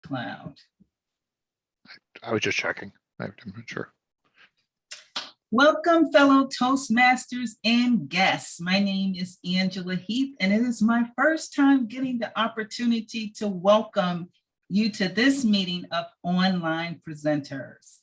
Cloud. I was just checking. I'm not sure. Welcome, fellow Toastmasters and guests. My name is Angela Heath, and it is my first time getting the opportunity to welcome you to this meeting of online presenters.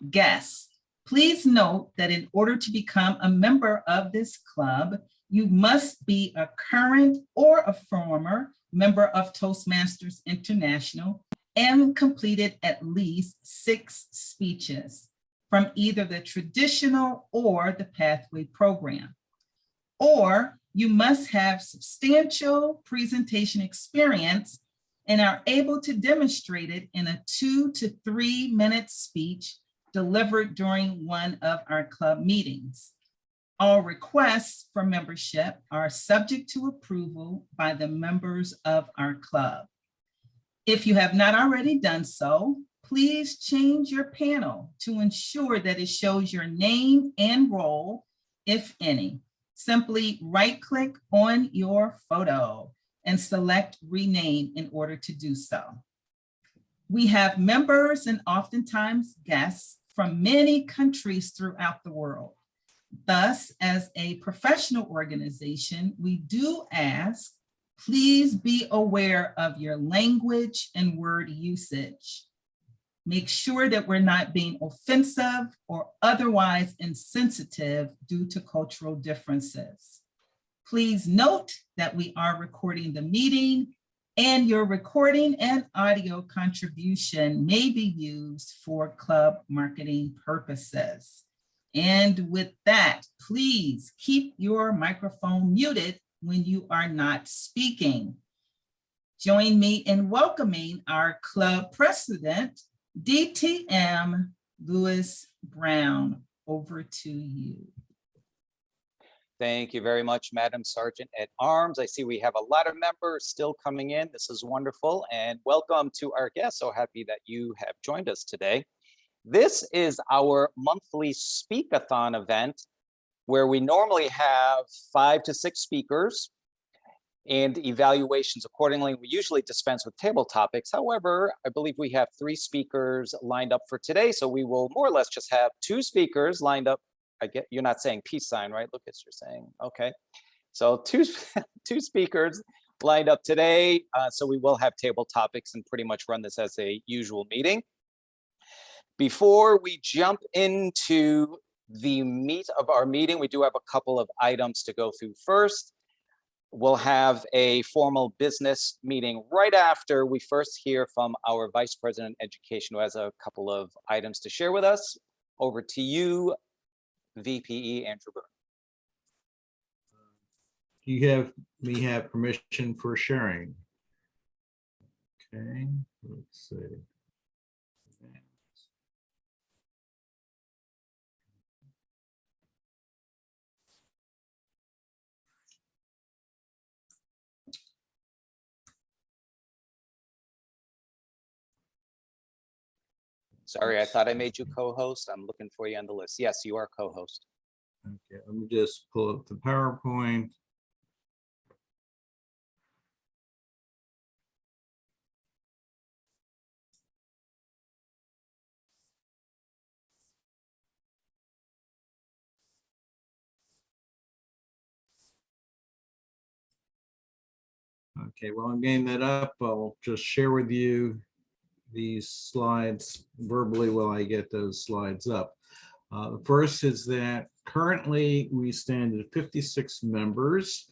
Guests, please note that in order to become a member of this club, you must be a current or a former member of Toastmasters International and completed at least 6 speeches from either the traditional or the pathway program. Or you must have substantial presentation experience and are able to demonstrate it in a 2 to 3 minute speech delivered during one of our club meetings. All requests for membership are subject to approval by the members of our club. If you have not already done so, please change your panel to ensure that it shows your name and role, if any. Simply right-click on your photo and select rename in order to do so. We have members and oftentimes guests from many countries throughout the world. Thus, as a professional organization, we do ask, please be aware of your language and word usage. Make sure that we're not being offensive or otherwise insensitive due to cultural differences. Please note that we are recording the meeting, and your recording and audio contribution may be used for club marketing purposes. And with that, please keep your microphone muted when you are not speaking. Join me in welcoming our club president, DTM Lewis Brown. Over to you. Thank you very much, Madam Sergeant at Arms. I see we have a lot of members still coming in. This is wonderful, and welcome to our guests. So happy that you have joined us today. This is our monthly Speak-a-thon event where we normally have 5 to 6 speakers and evaluations accordingly. We usually dispense with table topics. However, I believe we have 3 speakers lined up for today. So we will more or less just have 2 speakers lined up. I get, you're not saying peace sign, right? Lucas, you're saying, okay. So two speakers lined up today. So we will have table topics and pretty much run this as a usual meeting. Before we jump into the meat of our meeting, we do have a couple of items to go through first. We'll have a formal business meeting right after we first hear from our Vice President of Education, who has a couple of items to share with us. Over to you, VPE Andrew Byrne. We have permission for sharing. Okay, let's see. Sorry, I thought I made you co-host. I'm looking for you on the list. Yes, you are co-host. Okay, let me just pull up the PowerPoint. Okay, while I'm getting that up, I'll just share with you these slides verbally while I get those slides up. The first is that currently we stand at 56 members,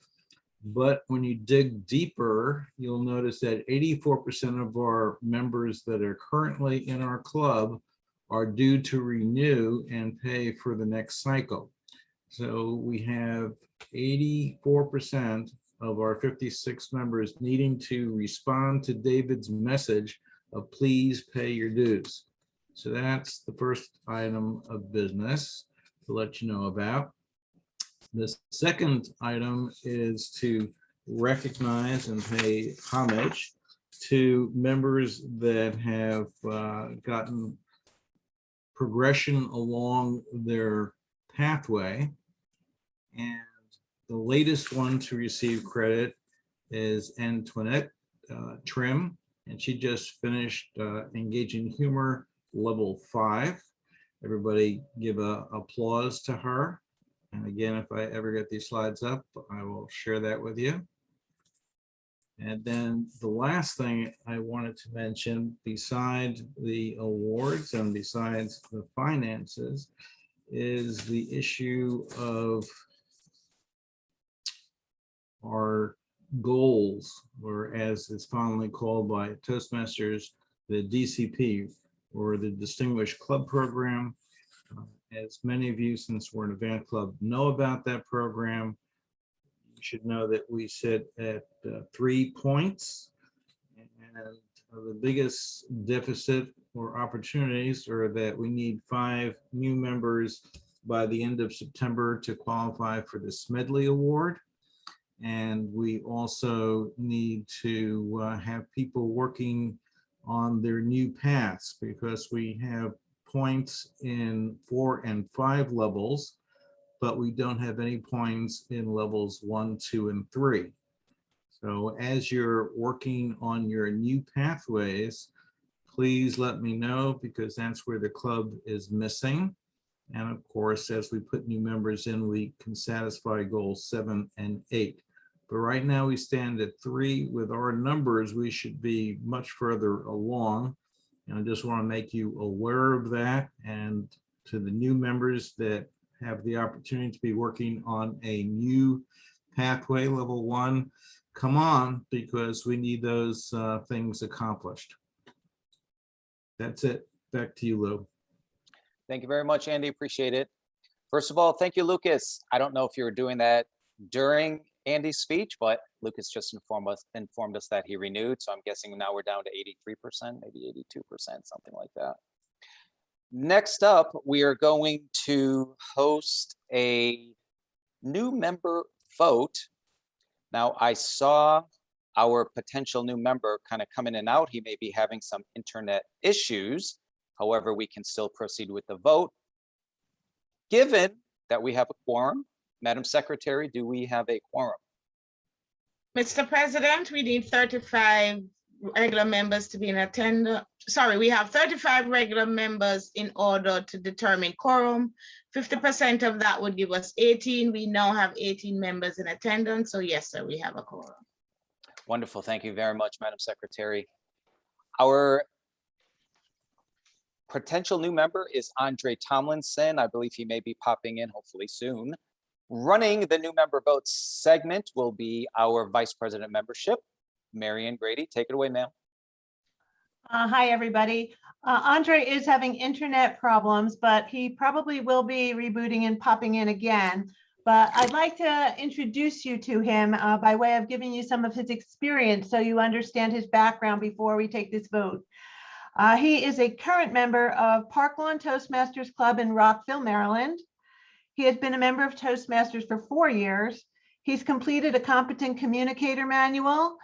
but when you dig deeper, you'll notice that 84% of our members that are currently in our club are due to renew and pay for the next cycle. So we have 84% of our 56 members needing to respond to David's message of please pay your dues. So that's the first item of business to let you know about. The second item is to recognize and pay homage to members that have gotten progression along their pathway. And the latest one to receive credit is Antoinette Trim, and she just finished Engaging Humor Level 5. Everybody give a applause to her. And again, if I ever get these slides up, I will share that with you. And then the last thing I wanted to mention, besides the awards and besides the finances, is the issue of our goals, or as it's fondly called by Toastmasters, the DCP, or the Distinguished Club Program. As many of you, since we're an event club, know about that program, you should know that we sit at 3 points. And the biggest deficit or opportunities are that we need 5 new members by the end of September to qualify for the Smedley Award. And we also need to have people working on their new paths, because we have points in 4 and 5 levels, but we don't have any points in levels 1, 2, and 3. So as you're working on your new pathways, please let me know, because that's where the club is missing. And of course, as we put new members in, we can satisfy goals 7 and 8. But right now we stand at 3. With our numbers, we should be much further along. And I just want to make you aware of that. And to the new members that have the opportunity to be working on a new pathway, level 1, come on, because we need those things accomplished. That's it. Back to you, Lou. Thank you very much, Andy. Appreciate it. First of all, thank you, Lucas. I don't know if you were doing that during Andy's speech, but Lucas just informed us that he renewed. So I'm guessing now we're down to 83%, maybe 82%, something like that. Next up, we are going to host a new member vote. Now, I saw our potential new member kind of come in and out. He may be having some internet issues. However, we can still proceed with the vote. Given that we have a quorum, Madam Secretary, do we have a quorum? Mr. President, we need 35 regular members to be in attendance. Sorry, we have 35 regular members in order to determine quorum. 50% of that would give us 18. We now have 18 members in attendance. So yes, sir, we have a quorum. Wonderful. Thank you very much, Madam Secretary. Our potential new member is Andre Tomlinson. I believe he may be popping in hopefully soon. Running the new member vote segment will be our Vice President membership, Marion Grady. Take it away, ma'am. Hi, everybody. Andre is having internet problems, but he probably will be rebooting and popping in again. But I'd like to introduce you to him by way of giving you some of his experience so you understand his background before we take this vote. He is a current member of Park Lawn Toastmasters Club in Rockville, Maryland. He has been a member of Toastmasters for 4 years. He's completed a competent communicator manual,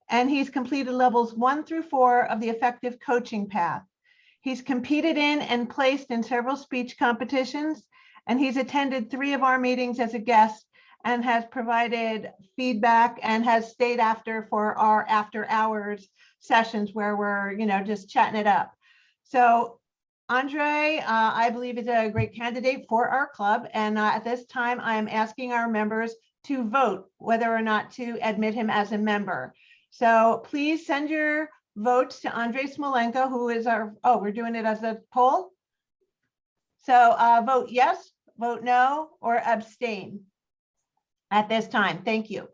and he's completed levels 1 through 4 of the effective coaching path. He's competed in and placed in several speech competitions, and he's attended 3 of our meetings as a guest and has provided feedback and has stayed after for our after hours sessions where we're, just chatting it up. So Andre, I believe, is a great candidate for our club. And at this time, I am asking our members to vote whether or not to admit him as a member. So please send your votes to Andre Smolenko, who is our, we're doing it as a poll. So vote yes, vote no, or abstain at this time. Thank you.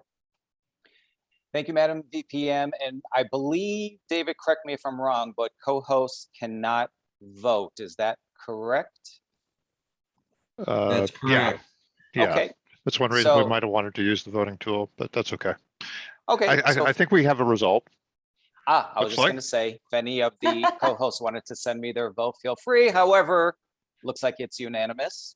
Thank you, Madam VPM. And I believe, David, correct me if I'm wrong, but co-hosts cannot vote. Is that correct? That's correct. Yeah. Okay. That's one reason we So- might have wanted to use the voting tool, but that's okay. Okay. I think we have a result. I was looks just like. going to say, if any of the co-hosts wanted to send me their vote, feel free. However, looks like it's unanimous.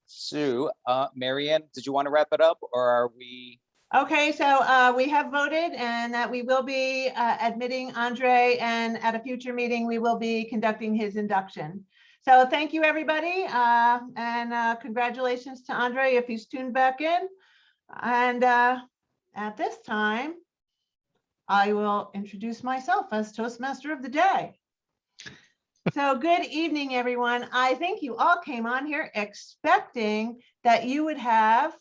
So, Marianne, did you want to wrap it up, or are we? Okay, so we have voted and that we will be admitting Andre, and at a future meeting, we will be conducting his induction. So thank you, everybody. And congratulations to Andre if he's tuned back in. And at this time, I will introduce myself as Toastmaster of the day. So good evening, everyone. I think you all came on here expecting that you would have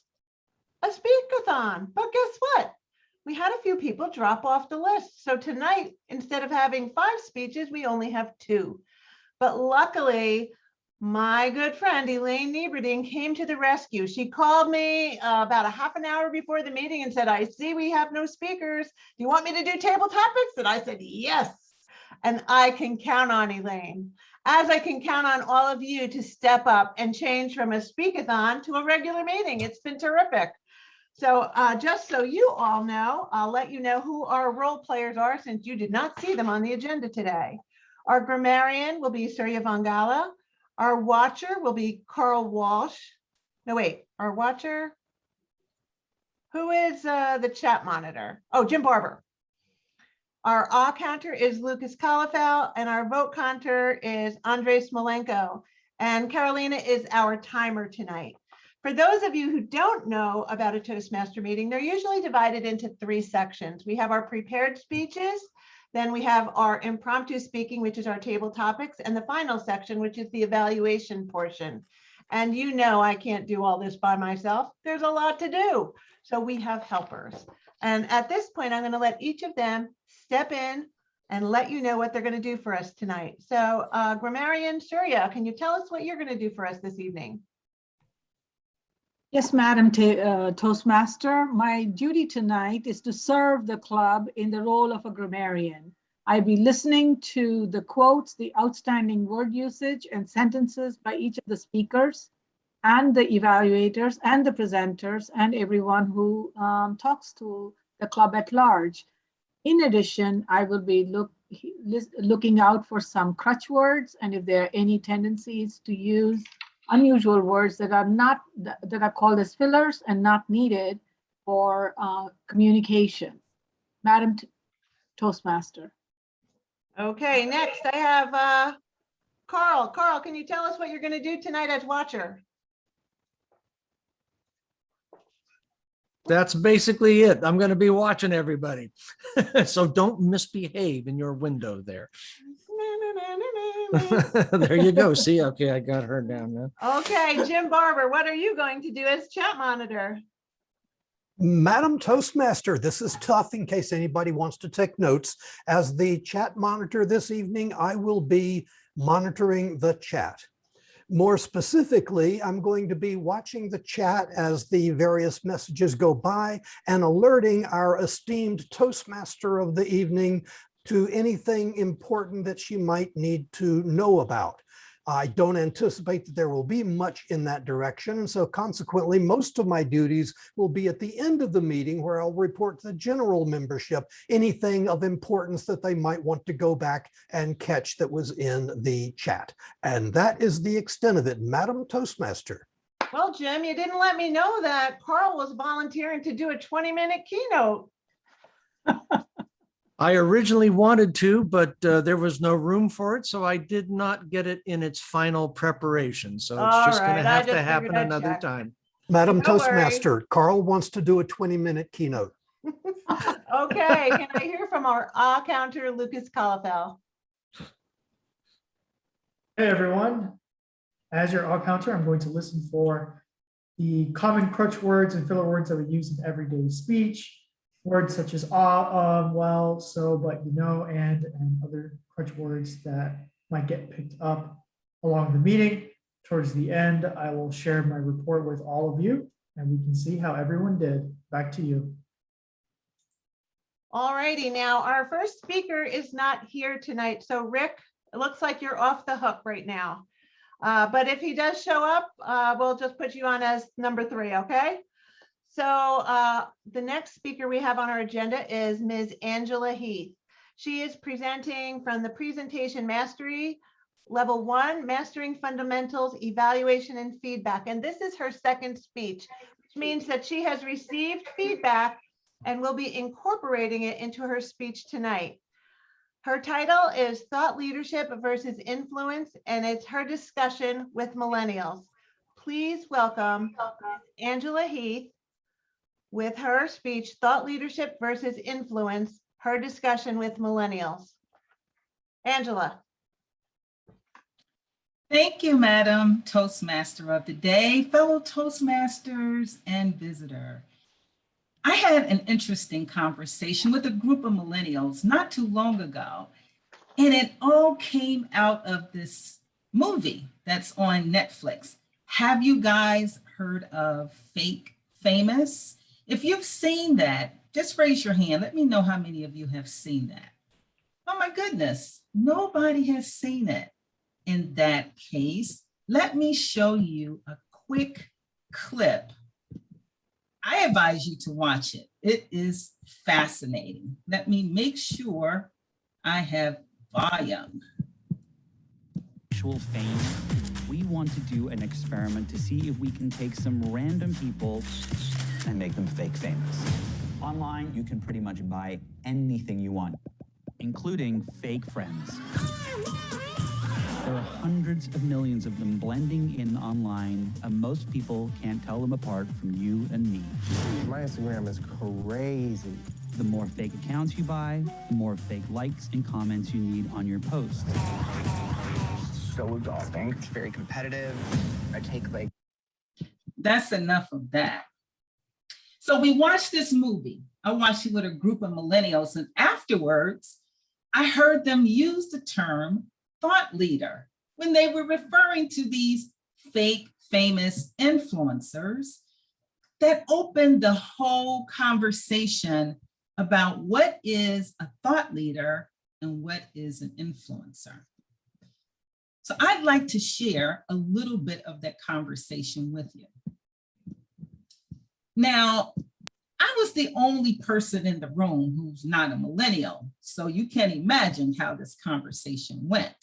a speakathon, but guess what? We had a few people drop off the list. So tonight, instead of having 5 speeches, we only have 2. But luckily, my good friend Elaine Nieverding came to the rescue. She called me about a half an hour before the meeting and said, I see we have no speakers. Do you want me to do table topics? And I said, yes. And I can count on Elaine, as I can count on all of you to step up and change from a speakathon to a regular meeting. It's been terrific. So just so you all know, I'll let you know who our role players are since you did not see them on the agenda today. Our grammarian will be Surya Vangala. Our watcher will be Carl Walsh. No, wait, our watcher. Who is the chat monitor? Oh, Jim Barber. Our awe counter is Lucas Kalafel, and our vote counter is Andrei Smolenko. And Carolina is our timer tonight. For those of you who don't know about a Toastmaster meeting, they're usually divided into 3 sections. We have our prepared speeches, then we have our impromptu speaking, which is our table topics, and the final section, which is the evaluation portion. And you know I can't do all this by myself. There's a lot to do. So we have helpers. And at this point, I'm going to let each of them step in and let you know what they're going to do for us tonight. So grammarian Surya, can you tell us what you're going to do for us this evening? Yes, Madam Toastmaster, my duty tonight is to serve the club in the role of a grammarian. I'll be listening to the quotes, the outstanding word usage and sentences by each of the speakers and the evaluators and the presenters and everyone who talks to the club at large. In addition, I will be looking out for some crutch words, and if there are any tendencies to use unusual words that are called as fillers and not needed for communication. Madam Toastmaster. Okay, next I have Carl. Carl, can you tell us what you're going to do tonight as watcher? That's basically it. I'm going to be watching everybody. So don't misbehave in your window there. There you go. See, okay, I got her down now. Okay, Jim Barber, what are you going to do as chat monitor? Madam Toastmaster, this is tough in case anybody wants to take notes. As the chat monitor this evening, I will be monitoring the chat. More specifically, I'm going to be watching the chat as the various messages go by and alerting our esteemed Toastmaster of the evening to anything important that she might need to know about. I don't anticipate that there will be much in that direction, and so consequently, most of my duties will be at the end of the meeting where I'll report to the general membership anything of importance that they might want to go back and catch that was in the chat. And that is the extent of it, Madam Toastmaster. Well, Jim, you didn't let me know that Carl was volunteering to do a 20-minute keynote. I originally wanted to, but there was no room for it, so I did not get it in its final preparation. So it's just going to have to happen another time. Madam No Toastmaster, worries. Carl wants to do a 20-minute keynote. Okay, can I hear from our awe counter, Lucas Kalafel? Hey everyone, as your awe counter, I'm going to listen for the common crutch words and filler words that we use in everyday speech. Words such as well, so, but, you know, and other crutch words that might get picked up along the meeting. Towards the end, I will share my report with all of you and we can see how everyone did. Back to you. All righty, now our first speaker is not here tonight. So Rick, it looks like you're off the hook right now. But if he does show up, we'll just put you on as number 3, okay? So the next speaker we have on our agenda is Ms. Angela Heath. She is presenting from the Presentation Mastery, Level 1, Mastering Fundamentals, Evaluation and Feedback. And this is her second speech, which means that she has received feedback and will be incorporating it into her speech tonight. Her title is Thought Leadership versus Influence, and it's her discussion with Millennials. Please welcome Angela Heath with her speech, Thought Leadership versus Influence, her discussion with millennials. Angela. Thank you, Madam Toastmaster of the Day, fellow Toastmasters and visitor. I had an interesting conversation with a group of millennials not too long ago, and it all came out of this movie that's on Netflix. Have you guys heard of Fake Famous? If you've seen that, just raise your hand. Let me know how many of you have seen that. Oh my goodness, nobody has seen it. In that case, let me show you a quick clip. I advise you to watch it. It is fascinating. Let me make sure I have volume. Actual fame. We want to do an experiment to see if we can take some random people and make them fake famous. Online, you can pretty much buy anything you want, including fake friends. There are hundreds of millions of them blending in online, and most people can't tell them apart from you and me. My Instagram is crazy. The more fake accounts you buy, the more fake likes and comments you need on your posts. So exhausting. It's very competitive. I take like... That's enough of that. So we watched this movie. I watched it with a group of millennials, and afterwards, I heard them use the term thought leader when they were referring to these fake famous influencers that opened the whole conversation about what is a thought leader and what is an influencer. So I'd like to share a little bit of that conversation with you. Now, I was the only person in the room who's not a millennial, so you can imagine how this conversation went.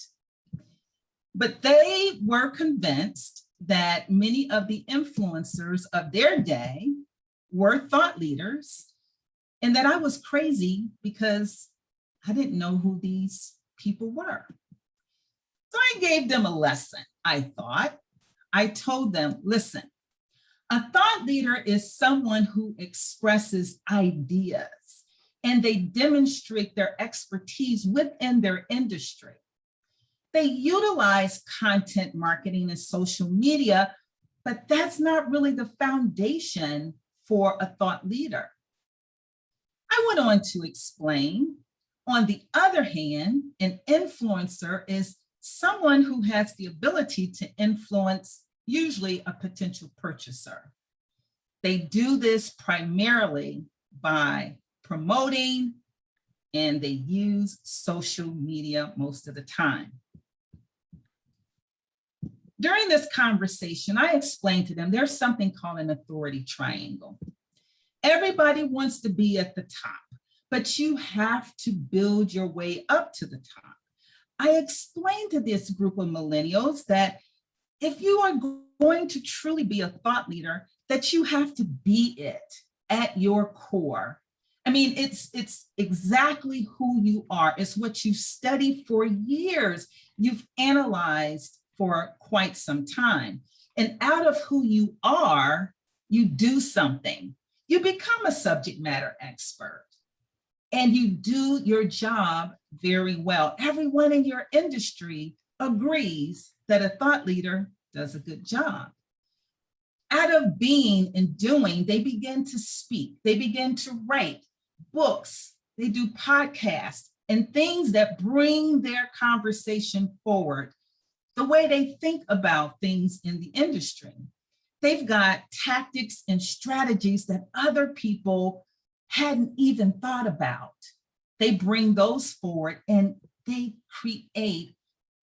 But they were convinced that many of the influencers of their day were thought leaders, and that I was crazy because I didn't know who these people were. So I gave them a lesson, I thought. I told them, listen, a thought leader is someone who expresses ideas and they demonstrate their expertise within their industry. They utilize content marketing and social media, but that's not really the foundation for a thought leader. I went on to explain, on the other hand, an influencer is someone who has the ability to influence usually a potential purchaser. They do this primarily by promoting, and they use social media most of the time. During this conversation, I explained to them there's something called an authority triangle. Everybody wants to be at the top, but you have to build your way up to the top. I explained to this group of millennials that if you are going to truly be a thought leader, that you have to be it at your core. I mean, it's exactly who you are. It's what you studied for years. You've analyzed for quite some time. And out of who you are, you do something. You become a subject matter expert. And you do your job very well. Everyone in your industry agrees that a thought leader does a good job. Out of being and doing, they begin to speak. They begin to write books. They do podcasts and things that bring their conversation forward, the way they think about things in the industry. They've got tactics and strategies that other people hadn't even thought about. They bring those forward and they create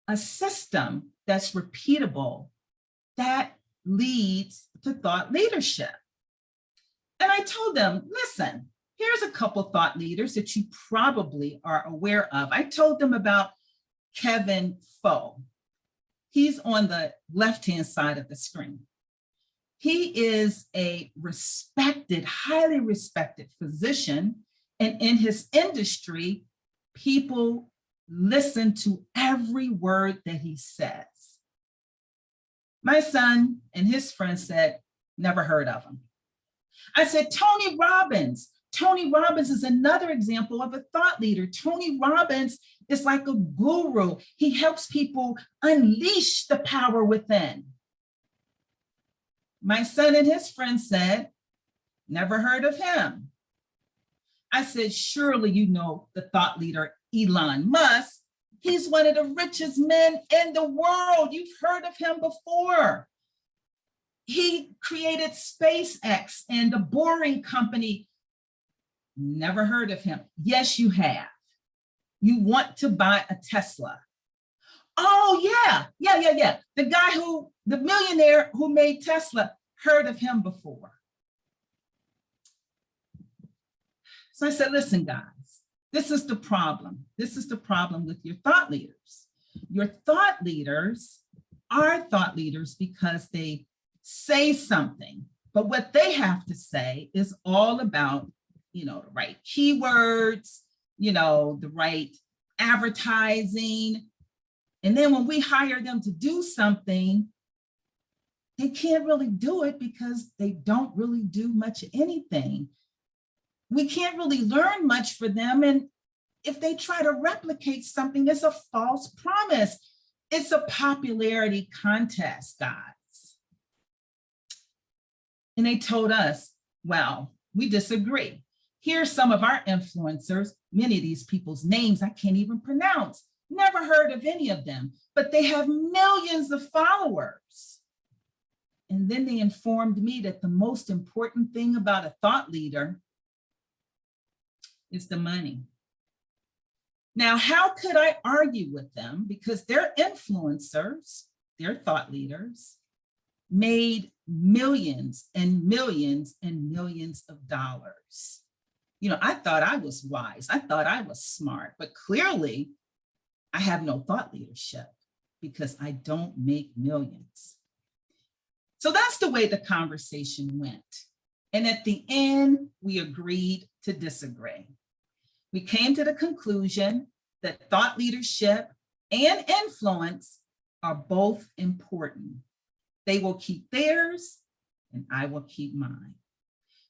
a system that's repeatable that leads to thought leadership. And I told them, listen, here's a couple thought leaders that you probably are aware of. I told them about Kevin Foe. He's on the left-hand side of the screen. He is a respected, highly respected physician. And in his industry, people listen to every word that he says. My son and his friend said, never heard of him. I said, Tony Robbins, Tony Robbins is another example of a thought leader. Tony Robbins is like a guru. He helps people unleash the power within. My son and his friend said, never heard of him. I said, surely you know the thought leader, Elon Musk. He's one of the richest men in the world. You've heard of him before. He created SpaceX and the Boring Company. Never heard of him. Yes, you have. You want to buy a Tesla. Oh, yeah. The millionaire who made Tesla, heard of him before. So I said, listen, guys, this is the problem. This is the problem with your thought leaders. Your thought leaders are thought leaders because they say something, but what they have to say is all about, the right keywords, the right advertising. And then when we hire them to do something, they can't really do it because they don't really do much of anything. We can't really learn much for them. And if they try to replicate something, it's a false promise. It's a popularity contest, guys. And they told us, well, we disagree. Here's some of our influencers, many of these people's names I can't even pronounce. Never heard of any of them, but they have millions of followers. And then they informed me that the most important thing about a thought leader is the money. Now, how could I argue with them? Because they're influencers, they're thought leaders, made millions and millions and millions of dollars. I thought I was wise. I thought I was smart, but clearly I have no thought leadership because I don't make millions. So that's the way the conversation went. And at the end, we agreed to disagree. We came to the conclusion that thought leadership and influence are both important. They will keep theirs and I will keep mine.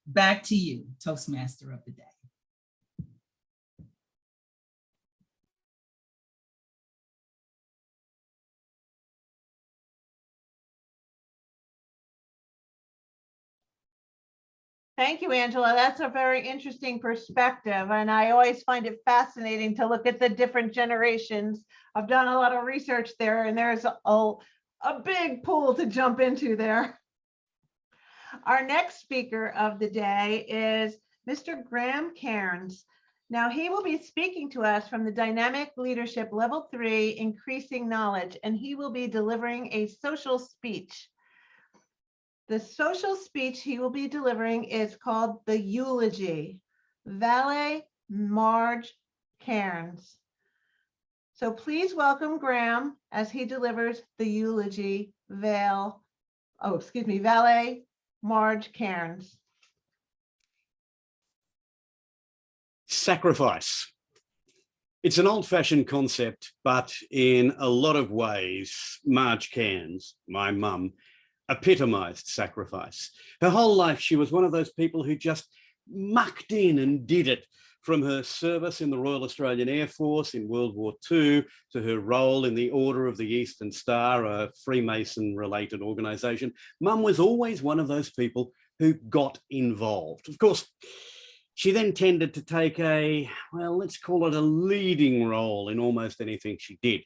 Back to you, Toastmaster of the day. Thank you, Angela. That's a very interesting perspective. And I always find it fascinating to look at the different generations. I've done a lot of research there, and there's a big pool to jump into there. Our next speaker of the day is Mr. Graham Cairns. Now, he will be speaking to us from the Dynamic Leadership Level 3 Increasing Knowledge, and he will be delivering a social speech. The social speech he will be delivering is called the Eulogy, Vale, Marj, Cairns. So please welcome Graham as he delivers the Eulogy, Vale, Marj, Cairns. Sacrifice. It's an old-fashioned concept, but in a lot of ways, Marj Cairns, my mum, epitomized sacrifice. Her whole life, she was one of those people who just mucked in and did it, from her service in the Royal Australian Air Force in World War II to her role in the Order of the Eastern Star, a Freemason-related organisation. Mum was always one of those people who got involved. Of course, she then tended to take let's call it a leading role in almost anything she did.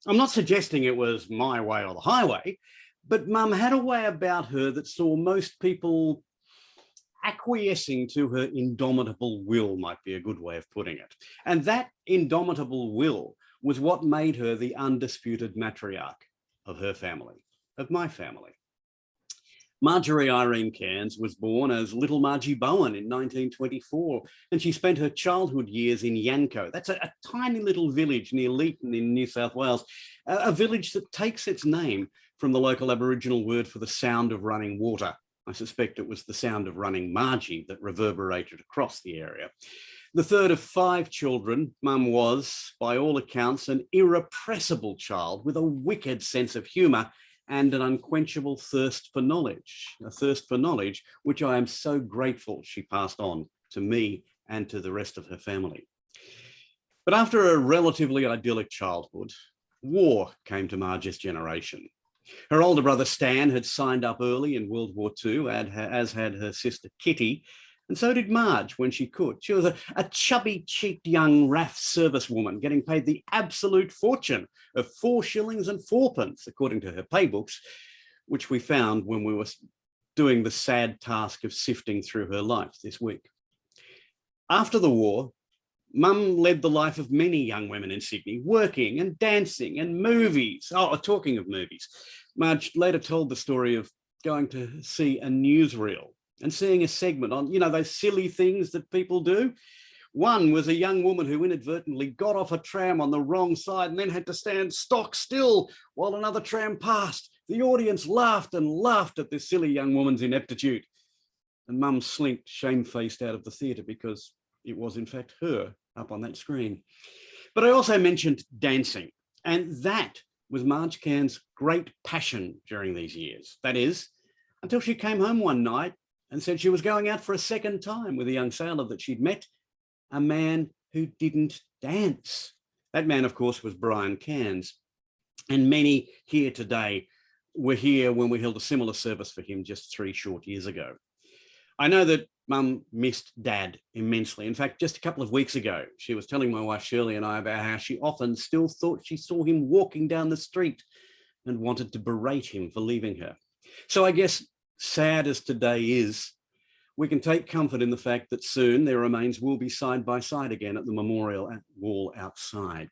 I'm not suggesting it was my way or the highway, but Mum had a way about her that saw most people acquiescing to her indomitable will, might be a good way of putting it. And that indomitable will was what made her the undisputed matriarch of her family, of my family. Marjorie Irene Cairns was born as little Margie Bowen in 1924, and she spent her childhood years in Yanco. That's a tiny little village near Leeton in New South Wales, a village that takes its name from the local Aboriginal word for the sound of running water. I suspect it was the sound of running Margie that reverberated across the area. The third of 5 children, Mum was, by all accounts, an irrepressible child with a wicked sense of humour and an unquenchable thirst for knowledge, a thirst for knowledge which I am so grateful she passed on to me and to the rest of her family. But after a relatively idyllic childhood, war came to Marj's generation. Her older brother Stan had signed up early in World War II, as had her sister Kitty, and so did Marj when she could. She was a chubby-cheeked young RAF servicewoman getting paid the absolute fortune of 4 shillings and 4pence, according to her paybooks, which we found when we were doing the sad task of sifting through her life this week. After the war, Mum led the life of many young women in Sydney, working and dancing and movies. Oh, talking of movies, Marj later told the story of going to see a newsreel and seeing a segment on, you know, those silly things that people do. One was a young woman who inadvertently got off a tram on the wrong side and then had to stand stock still while another tram passed. The audience laughed and laughed at this silly young woman's ineptitude. And Mum slinked shamefaced out of the theatre because it was in fact her up on that screen. But I also mentioned dancing, and that was Marj Cairns' great passion during these years. That is, until she came home one night and said she was going out for a second time with a young sailor that she'd met, a man who didn't dance. That man, of course, was Graham Cairns, and many here today were here when we held a similar service for him just 3 short years ago. I know that Mum missed Dad immensely. In fact, just a couple of weeks ago, she was telling my wife Shirley and I about how she often still thought she saw him walking down the street and wanted to berate him for leaving her. So I guess, sad as today is, we can take comfort in the fact that soon their remains will be side by side again at the memorial wall outside.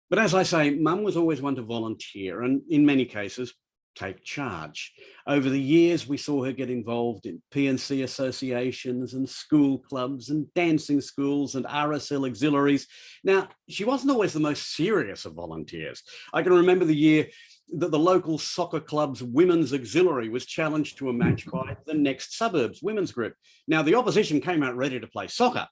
But as I say, Mum was always one to volunteer and in many cases, take charge. Over the years, we saw her get involved in P&C associations and school clubs and dancing schools and RSL auxiliaries. Now, she wasn't always the most serious of volunteers. I can remember the year that the local soccer club's women's auxiliary was challenged to a match by the Next Suburbs women's group. Now, the opposition came out ready to play soccer.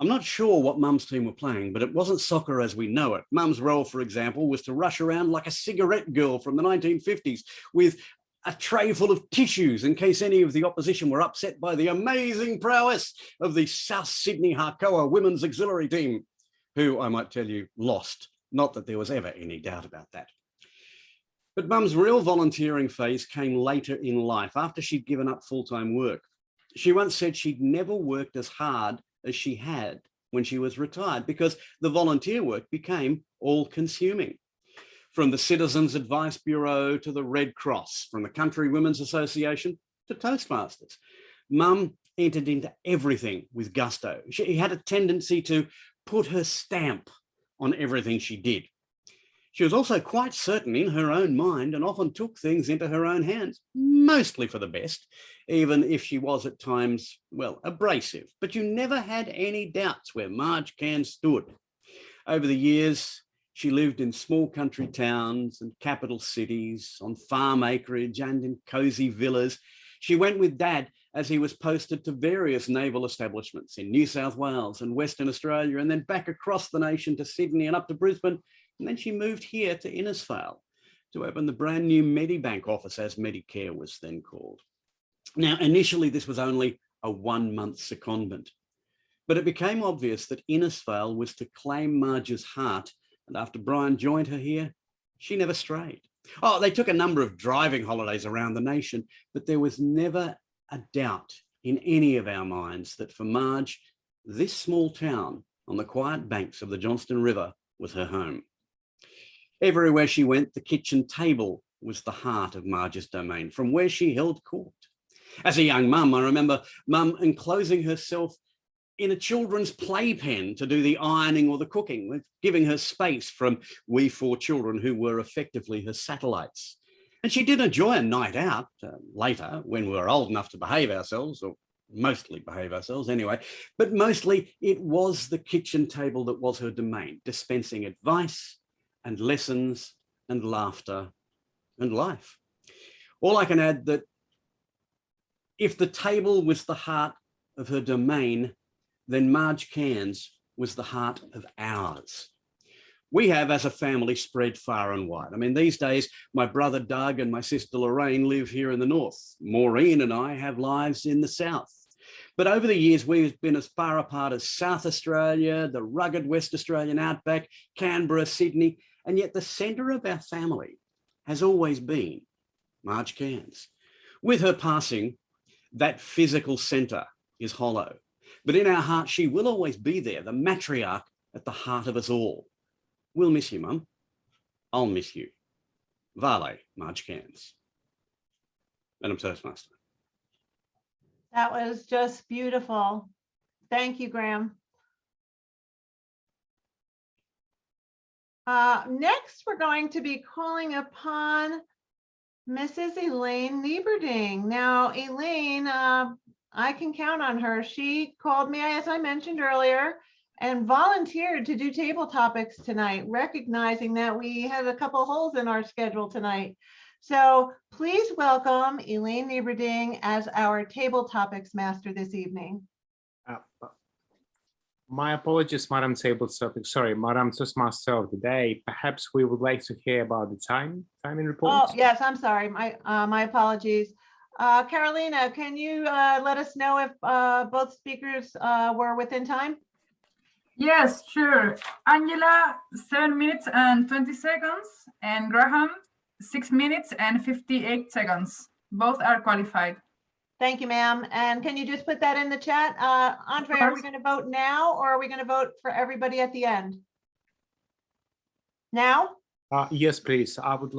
I'm not sure what Mum's team were playing, but it wasn't soccer as we know it. Mum's role, for example, was to rush around like a cigarette girl from the 1950s with a tray full of tissues in case any of the opposition were upset by the amazing prowess of the South Sydney Harcoa women's auxiliary team, who I might tell you lost. Not that there was ever any doubt about that. But Mum's real volunteering phase came later in life, after she'd given up full-time work. She once said she'd never worked as hard as she had when she was retired because the volunteer work became all-consuming. From the Citizens Advice Bureau to the Red Cross, from the Country Women's Association to Toastmasters, Mum entered into everything with gusto. She had a tendency to put her stamp on everything she did. She was also quite certain in her own mind and often took things into her own hands, mostly for the best, even if she was at times, well, abrasive. But you never had any doubts where Marj Cairns stood. Over the years, she lived in small country towns and capital cities, on farm acreage and in cosy villas. She went with Dad as he was posted to various naval establishments in New South Wales and Western Australia, and then back across the nation to Sydney and up to Brisbane. And then she moved here to Innisfail to open the brand new Medibank office, as Medicare was then called. Now, initially, this was only a 1-month secondment, but it became obvious that Innisfail was to claim Marj's heart. And after Brian joined her here, she never strayed. Oh, they took a number of driving holidays around the nation, but there was never a doubt in any of our minds that for Marj, this small town on the quiet banks of the Johnston River was her home. Everywhere she went, the kitchen table was the heart of Marj's domain, from where she held court. As a young mum, I remember Mum enclosing herself in a children's playpen to do the ironing or the cooking, with giving her space from we 4 children who were effectively her satellites. And she did enjoy a night out later when we were old enough to behave ourselves, or mostly behave ourselves anyway, but mostly it was the kitchen table that was her domain, dispensing advice and lessons and laughter and life. All I can add that if the table was the heart of her domain, then Marj Cairns was the heart of ours. We have, as a family, spread far and wide. I mean, these days, my brother Doug and my sister Lorraine live here in the north. Maureen and I have lives in the south. But over the years, we've been as far apart as South Australia, the rugged West Australian outback, Canberra, Sydney, and yet the centre of our family has always been Marj Cairns. With her passing, that physical centre is hollow, but in our hearts, she will always be there, the matriarch at the heart of us all. We'll miss you, Mum. I'll miss you. Vale, Marj Cairns. Madam Toastmaster. That was just beautiful. Thank you, Graham. Next, we're going to be calling upon Mrs. Elaine Nieverding. Now, Elaine, I can count on her. She called me, as I mentioned earlier, and volunteered to do table topics tonight, recognizing that we had a couple holes in our schedule tonight. So please welcome Elaine Nieverding as our table topics master this evening. My apologies, Madam Madam Toastmaster of the day. Perhaps we would like to hear about the timing report. Oh, yes, I'm sorry. My apologies. Carolina, can you let us know if both speakers were within time? Yes, sure. Angela, 7 minutes and 20 seconds, and Graham, 6 minutes and 58 seconds. Both are qualified. Thank you, ma'am. And can you just put that in the chat? Andre, are we going to vote now, or are we going to vote for everybody at the end? Now? Yes, please. I would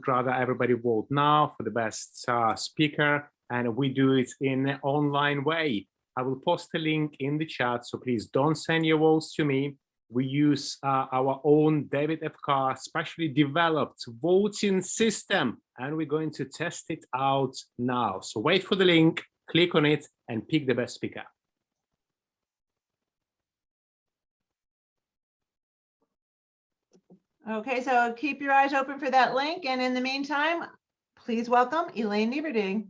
rather everybody vote now for the best speaker, and we do it in an online way. I will post a link in the chat, so please don't send your votes to me. We use our own David F. Carr specially developed voting system, and we're going to test it out now. So wait for the link, click on it, and pick the best speaker. Okay, so keep your eyes open for that link. And in the meantime, please welcome Elaine Nieverding.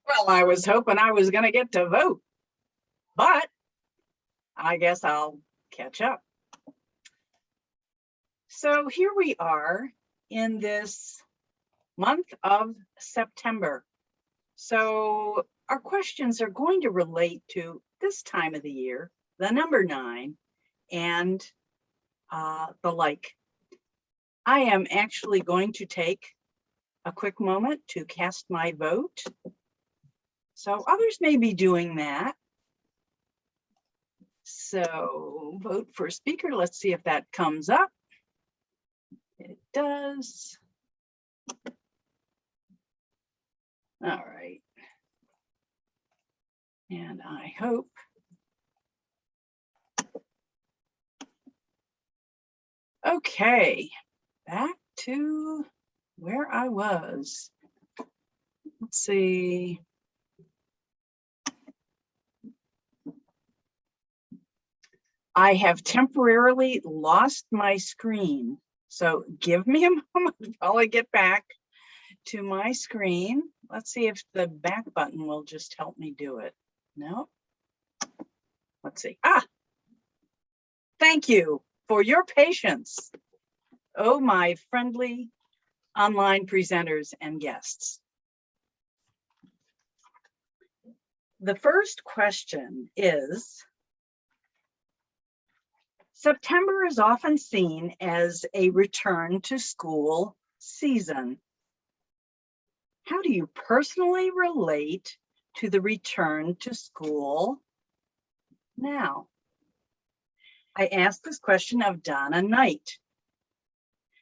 Well, I was hoping I was going to get to vote, but I guess I'll catch up. So here we are in this month of September. So our questions are going to relate to this time of the year, the number 9, and the like. I am actually going to take a quick moment to cast my vote. So others may be doing that. So vote for speaker. Let's see if that comes up. It does. All right. And I hope okay, back to where I was. Let's see. I have temporarily lost my screen. So give me a moment while I get back to my screen. Let's see if the back button will just help me do it. No. Let's see. Ah, thank you for your patience. Oh, my friendly online presenters and guests. The first question is, September is often seen as a return to school season. How do you personally relate to the return to school now? I asked this question of Donna Knight.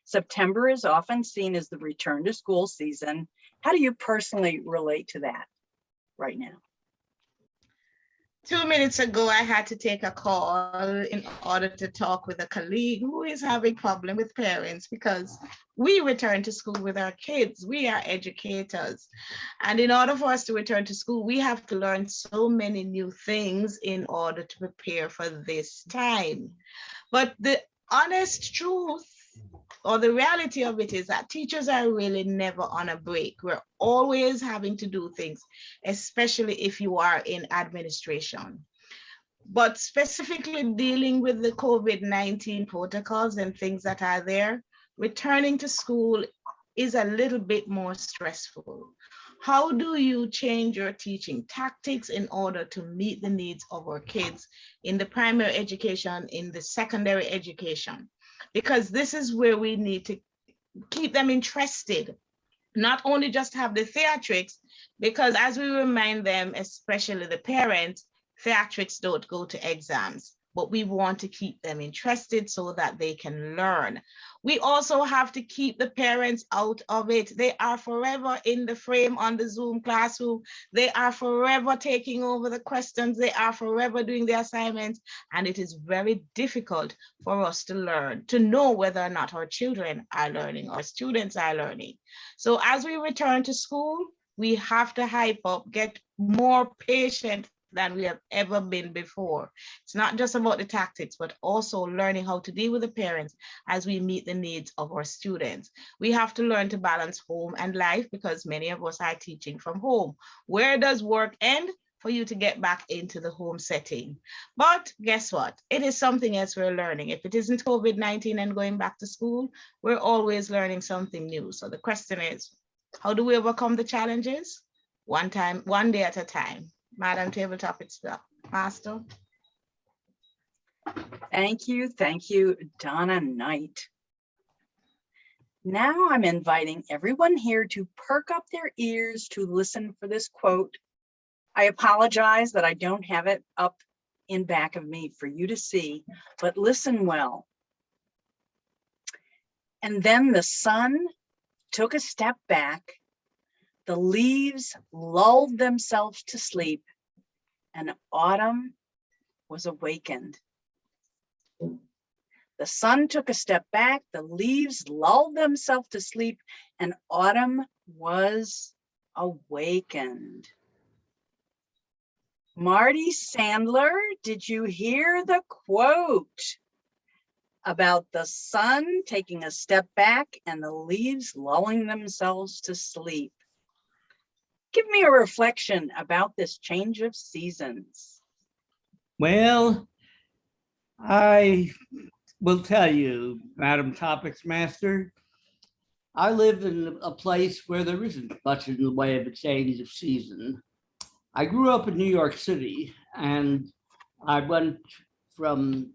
September is often seen as the return to school season. How do you personally relate to that right now? 2 minutes ago, I had to take a call in order to talk with a colleague who is having problem with parents because we return to school with our kids. We are educators. And in order for us to return to school, we have to learn so many new things in order to prepare for this time. But the honest truth or the reality of it is that teachers are really never on a break. We're always having to do things, especially if you are in administration. But specifically dealing with the COVID-19 protocols and things that are there, returning to school is a little bit more stressful. How do you change your teaching tactics in order to meet the needs of our kids in the primary education, in the secondary education? Because this is where we need to keep them interested, not only just have the theatrics, because as we remind them, especially the parents, theatrics don't go to exams, but we want to keep them interested so that they can learn. We also have to keep the parents out of it. They are forever in the frame on the Zoom classroom. They are forever taking over the questions. They are forever doing the assignments. And it is very difficult for us to learn, to know whether or not our children are learning, our students are learning. So as we return to school, we have to hype up, get more patient than we have ever been before. It's not just about the tactics, but also learning how to deal with the parents as we meet the needs of our students. We have to learn to balance home and life because many of us are teaching from home. Where does work end? For you to get back into the home setting. But guess what? It is something else we're learning. If it isn't COVID-19 and going back to school, we're always learning something new. So the question is, how do we overcome the challenges? One day at a time. Madam Table Topics Master. Thank you, Donna Knight. Now I'm inviting everyone here to perk up their ears to listen for this quote. I apologize that I don't have it up in back of me for you to see, but listen well. And then the sun took a step back. The leaves lulled themselves to sleep, and autumn was awakened. The sun took a step back, the leaves lulled themselves to sleep, and autumn was awakened. Marty Sandler, did you hear the quote about the sun taking a step back and the leaves lulling themselves to sleep? Give me a reflection about this change of seasons. Well, I will tell you, Madam Topics Master, I live in a place where there isn't much in the way of a change of season. I grew up in New York City, and I went from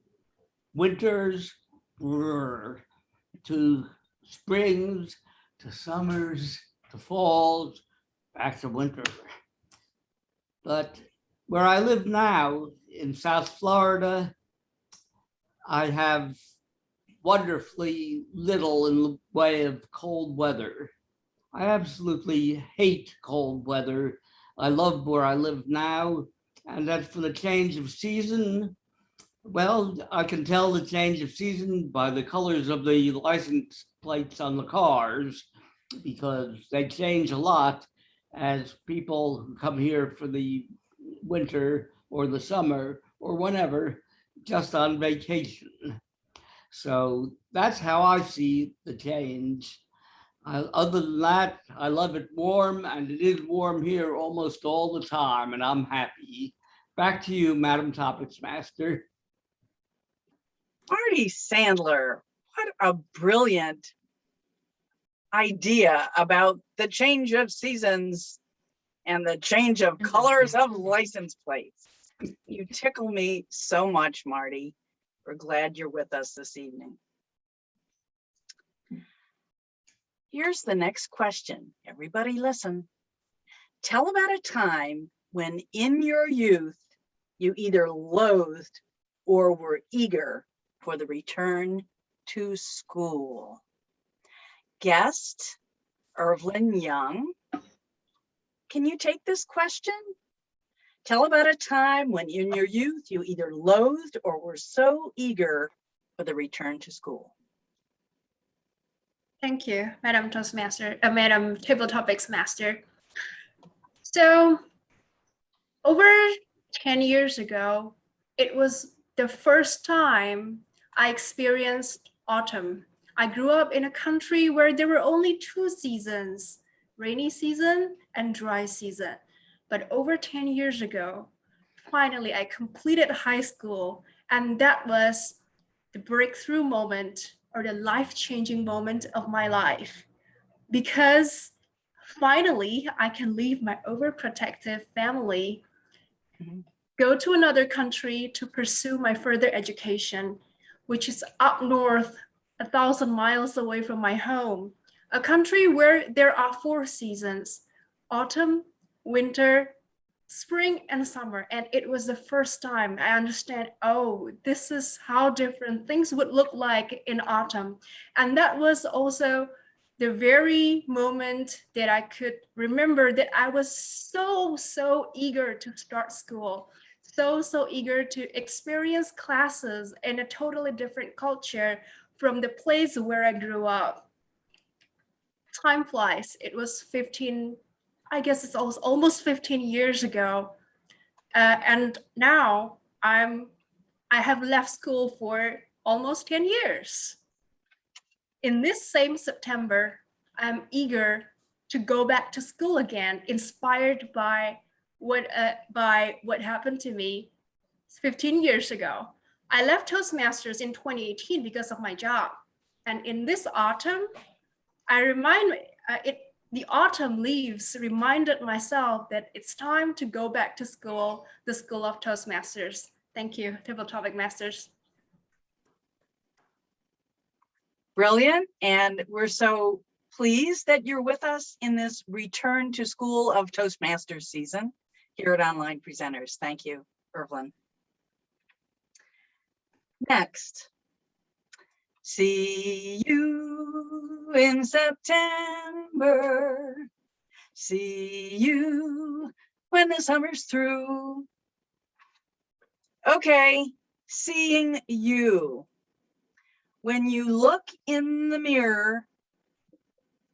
winters to springs, to summers, to falls, back to winter. But where I live now in South Florida, I have wonderfully little in the way of cold weather. I absolutely hate cold weather. I love where I live now. And as for the change of season, well, I can tell the change of season by the colors of the license plates on the cars, because they change a lot as people who come here for the winter or the summer or whenever, just on vacation. So that's how I see the change. Other than that, I love it warm, and it is warm here almost all the time, and I'm happy. Back to you, Madam Topics Master. Marty Sandler, what a brilliant idea about the change of seasons and the change of colors of license plates. You tickle me so much, Marty. We're glad you're with us this evening. Here's the next question. Everybody listen. Tell about a time when in your youth, you either loathed or were eager for the return to school. Guest, Irvin Young, can you take this question? Tell about a time when in your youth you either loathed or were so eager for the return to school. Thank you, Madam Toastmaster, Madam Table Topics Master. So over 10 years ago, it was the first time I experienced autumn. I grew up in a country where there were only two seasons, rainy season and dry season. But over 10 years ago, finally I completed high school, and that was the breakthrough moment or the life-changing moment of my life. Because finally, I can leave my overprotective family, go to another country to pursue my further education, which is up north, 1,000 miles away from my home, a country where there are 4 seasons, autumn, winter, spring, and summer. And it was the first time I understand, oh, this is how different things would look like in autumn. And that was also the very moment that I could remember that I was so eager to start school, so eager to experience classes in a totally different culture from the place where I grew up. Time flies. It was 15, I guess it's almost 15 years ago. And now I have left school for almost 10 years. In this same September, I'm eager to go back to school again, inspired by what happened to me 15 years ago. I left Toastmasters in 2018 because of my job. And in this autumn, the autumn leaves reminded myself that it's time to go back to school, the School of Toastmasters. Thank you, Table Topic Masters. Brilliant. And we're so pleased that you're with us in this Return to School of Toastmasters season here at Online Presenters. Thank you, Evelyn. Next, see you in September. See you when the summer's through. Okay, seeing you. When you look in the mirror,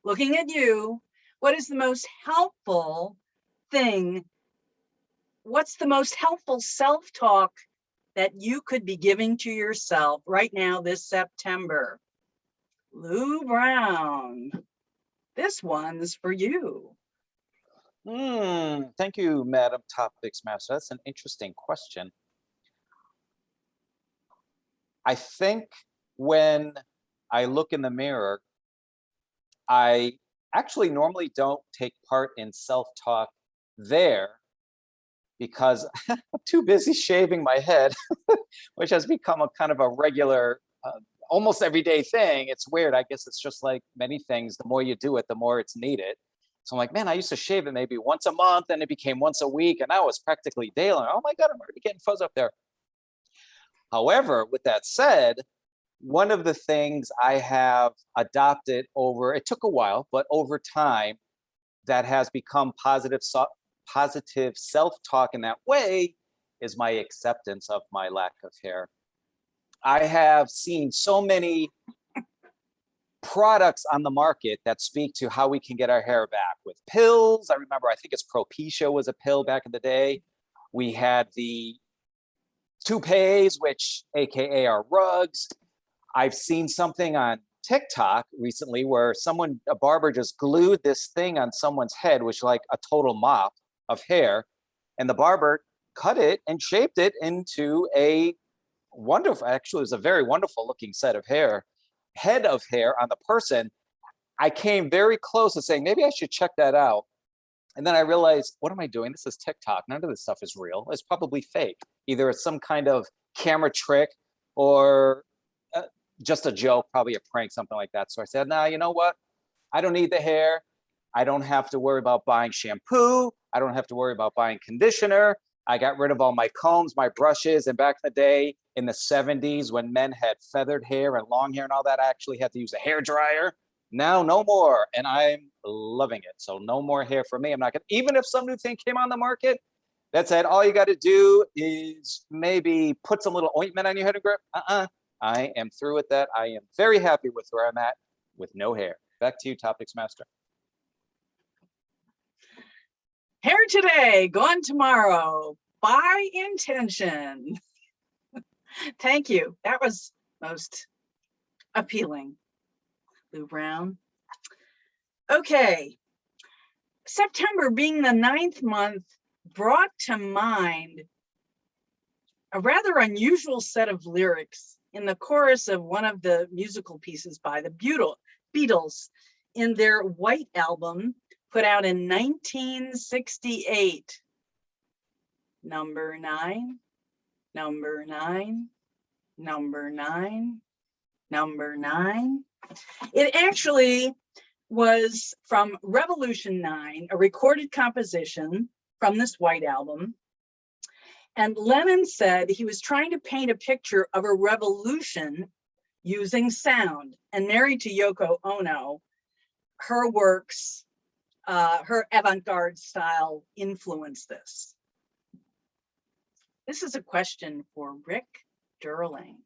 looking at you, what is the most helpful thing? What's the most helpful self-talk that you could be giving to yourself right now this September? Lou Brown, this one's for you. Thank you, Madam Topics Master. That's an interesting question. I think when I look in the mirror, I actually normally don't take part in self-talk there because I'm too busy shaving my head, which has become a kind of a regular, almost everyday thing. It's weird. I guess it's just like many things. The more you do it, the more it's needed. So I'm like, man, I used to shave it maybe once a month, and it became once a week, and now it's practically daily. Oh my God, I'm already getting fuzz up there. However, with that said, one of the things I have adopted over, it took a while, but over time, that has become positive self-talk in that way is my acceptance of my lack of hair. I have seen so many products on the market that speak to how we can get our hair back with pills. I remember, I think it's Propecia was a pill back in the day. We had the toupees, which AKA are rugs. I've seen something on TikTok recently where a barber just glued this thing on someone's head, which like a total mop of hair, and the barber cut it and shaped it into a wonderful, actually it was a very wonderful looking head of hair on the person. I came very close to saying, maybe I should check that out. And then I realized, what am I doing? This is TikTok. None of this stuff is real. It's probably fake. Either it's some kind of camera trick or just a joke, probably a prank, something like that. So I said, nah, you know what? I don't need the hair. I don't have to worry about buying shampoo. I don't have to worry about buying conditioner. I got rid of all my combs, my brushes. And back in the day, in the 70s, when men had feathered hair and long hair and all that, I actually had to use a hair dryer. Now, no more. And I'm loving it. So no more hair for me. I'm not gonna, even if some new thing came on the market that said, all you got to do is maybe put some little ointment on your head and grip. I am through with that. I am very happy with where I'm at with no hair. Back to you, Topics Master. Hair today, gone tomorrow, by intention. Thank you. That was most appealing, Lou Brown. Okay. September being the 9th month brought to mind a rather unusual set of lyrics in the chorus of one of the musical pieces by the Beatles in their White album, put out in 1968. Number 9, number 9, number 9, number 9. It actually was from Revolution 9, a recorded composition from this White Album. And Lennon said he was trying to paint a picture of a revolution using sound. And married to Yoko Ono, her works, her avant-garde style influenced this. This is a question for Rick Durling.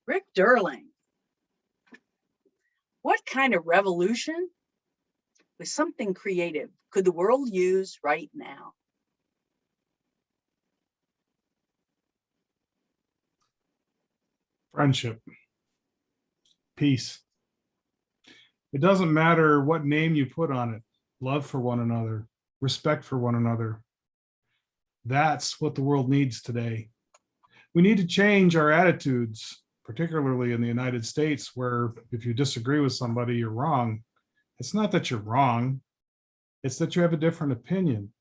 Rick Durling, what kind of revolution with something creative could the world use right now? Friendship, peace. It doesn't matter what name you put on it. Love for one another, respect for one another. That's what the world needs today. We need to change our attitudes, particularly in the United States, where if you disagree with somebody, you're wrong. It's not that you're wrong, it's that you have a different opinion.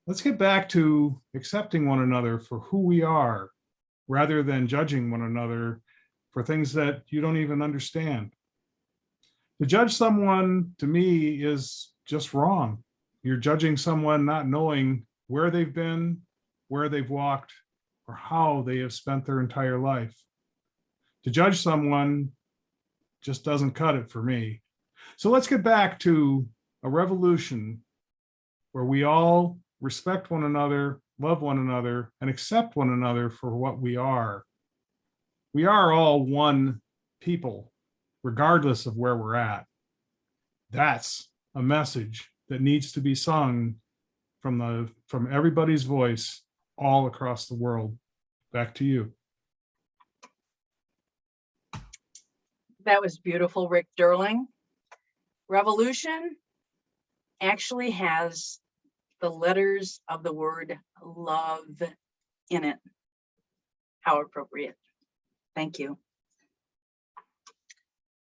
Let's get back to accepting one another for who we are, rather than judging one another for things that you don't even understand. To judge someone, to me, is just wrong. You're judging someone not knowing where they've been, where they've walked, or how they have spent their entire life. To judge someone just doesn't cut it for me. So let's get back to a revolution where we all respect one another, love one another, and accept one another for what we are. We are all one people, regardless of where we're at. That's a message that needs to be sung from everybody's voice all across the world. Back to you. That was beautiful, Rick Durling. Revolution actually has the letters of the word love in it. How appropriate. Thank you.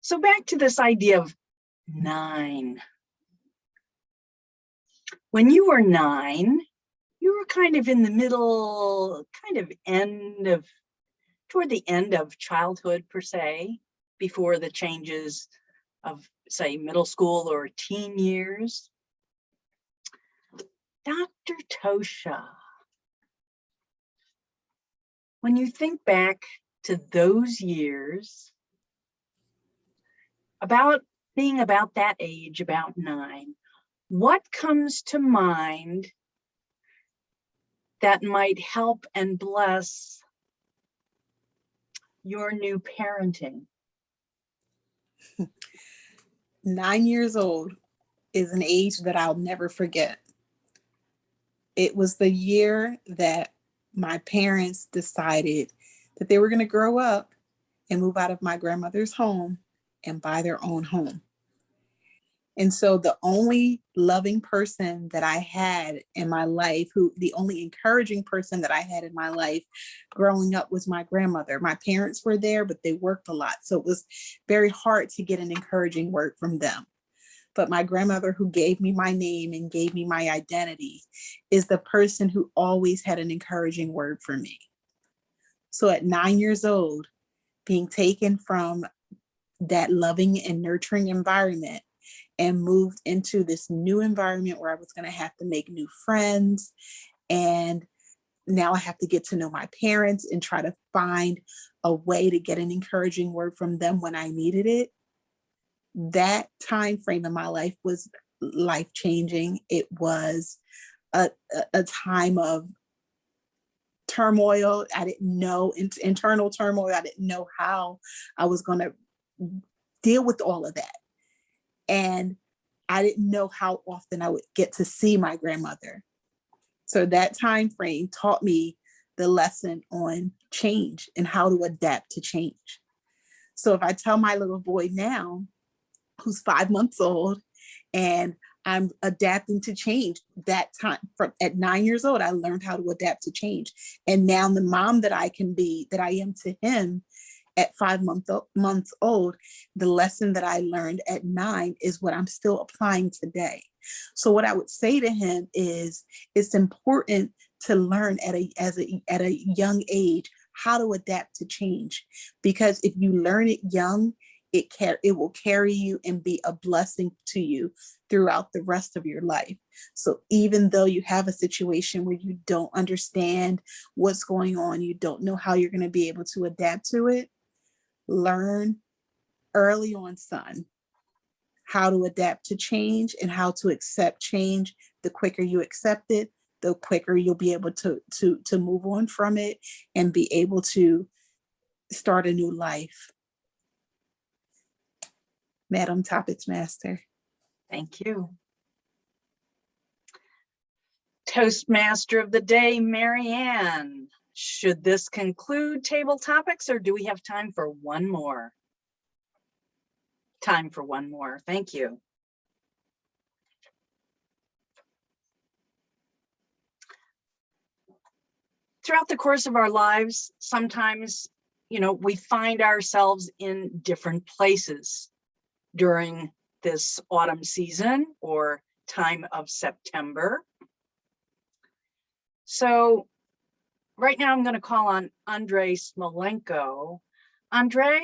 So back to this idea of 9. When you were 9, you were kind of in the middle, toward the end of childhood per se, before the changes of, say, middle school or teen years. Dr. Tosha, when you think back to those years, about being about that age, about 9, what comes to mind that might help and bless your new parenting? 9 years old is an age that I'll never forget. It was the year that my parents decided that they were going to grow up and move out of my grandmother's home and buy their own home. And so the only loving person that I had in my life, the only encouraging person that I had in my life growing up was my grandmother. My parents were there, but they worked a lot. So it was very hard to get an encouraging word from them. But my grandmother, who gave me my name and gave me my identity, is the person who always had an encouraging word for me. So at 9 years old, being taken from that loving and nurturing environment and moved into this new environment where I was going to have to make new friends. And now I have to get to know my parents and try to find a way to get an encouraging word from them when I needed it. That time frame in my life was life-changing. It was a time of turmoil. I didn't know, internal turmoil. I didn't know how I was going to deal with all of that. And I didn't know how often I would get to see my grandmother. So that time frame taught me the lesson on change and how to adapt to change. So if I tell my little boy now, who's 5 months old, and I'm adapting to change, that time at 9 years old, I learned how to adapt to change. And now the mom that I can be, that I am to him, at 5 months old, the lesson that I learned at 9 is what I'm still applying today. So what I would say to him is it's important to learn at a young age how to adapt to change, because if you learn it young, it will carry you and be a blessing to you throughout the rest of your life. So even though you have a situation where you don't understand what's going on, you don't know how you're going to be able to adapt to it, learn early on, son, how to adapt to change and how to accept change. The quicker you accept it, the quicker you'll be able to move on from it and be able to start a new life. Madam Topics Master. Thank you. Toastmaster of the day, Mary Ann. Should this conclude table topics, or do we have time for one more? Time for one more. Thank you. Throughout the course of our lives, sometimes, we find ourselves in different places during this autumn season or time of September. So right now I'm going to call on Andre Smolenko. Andre,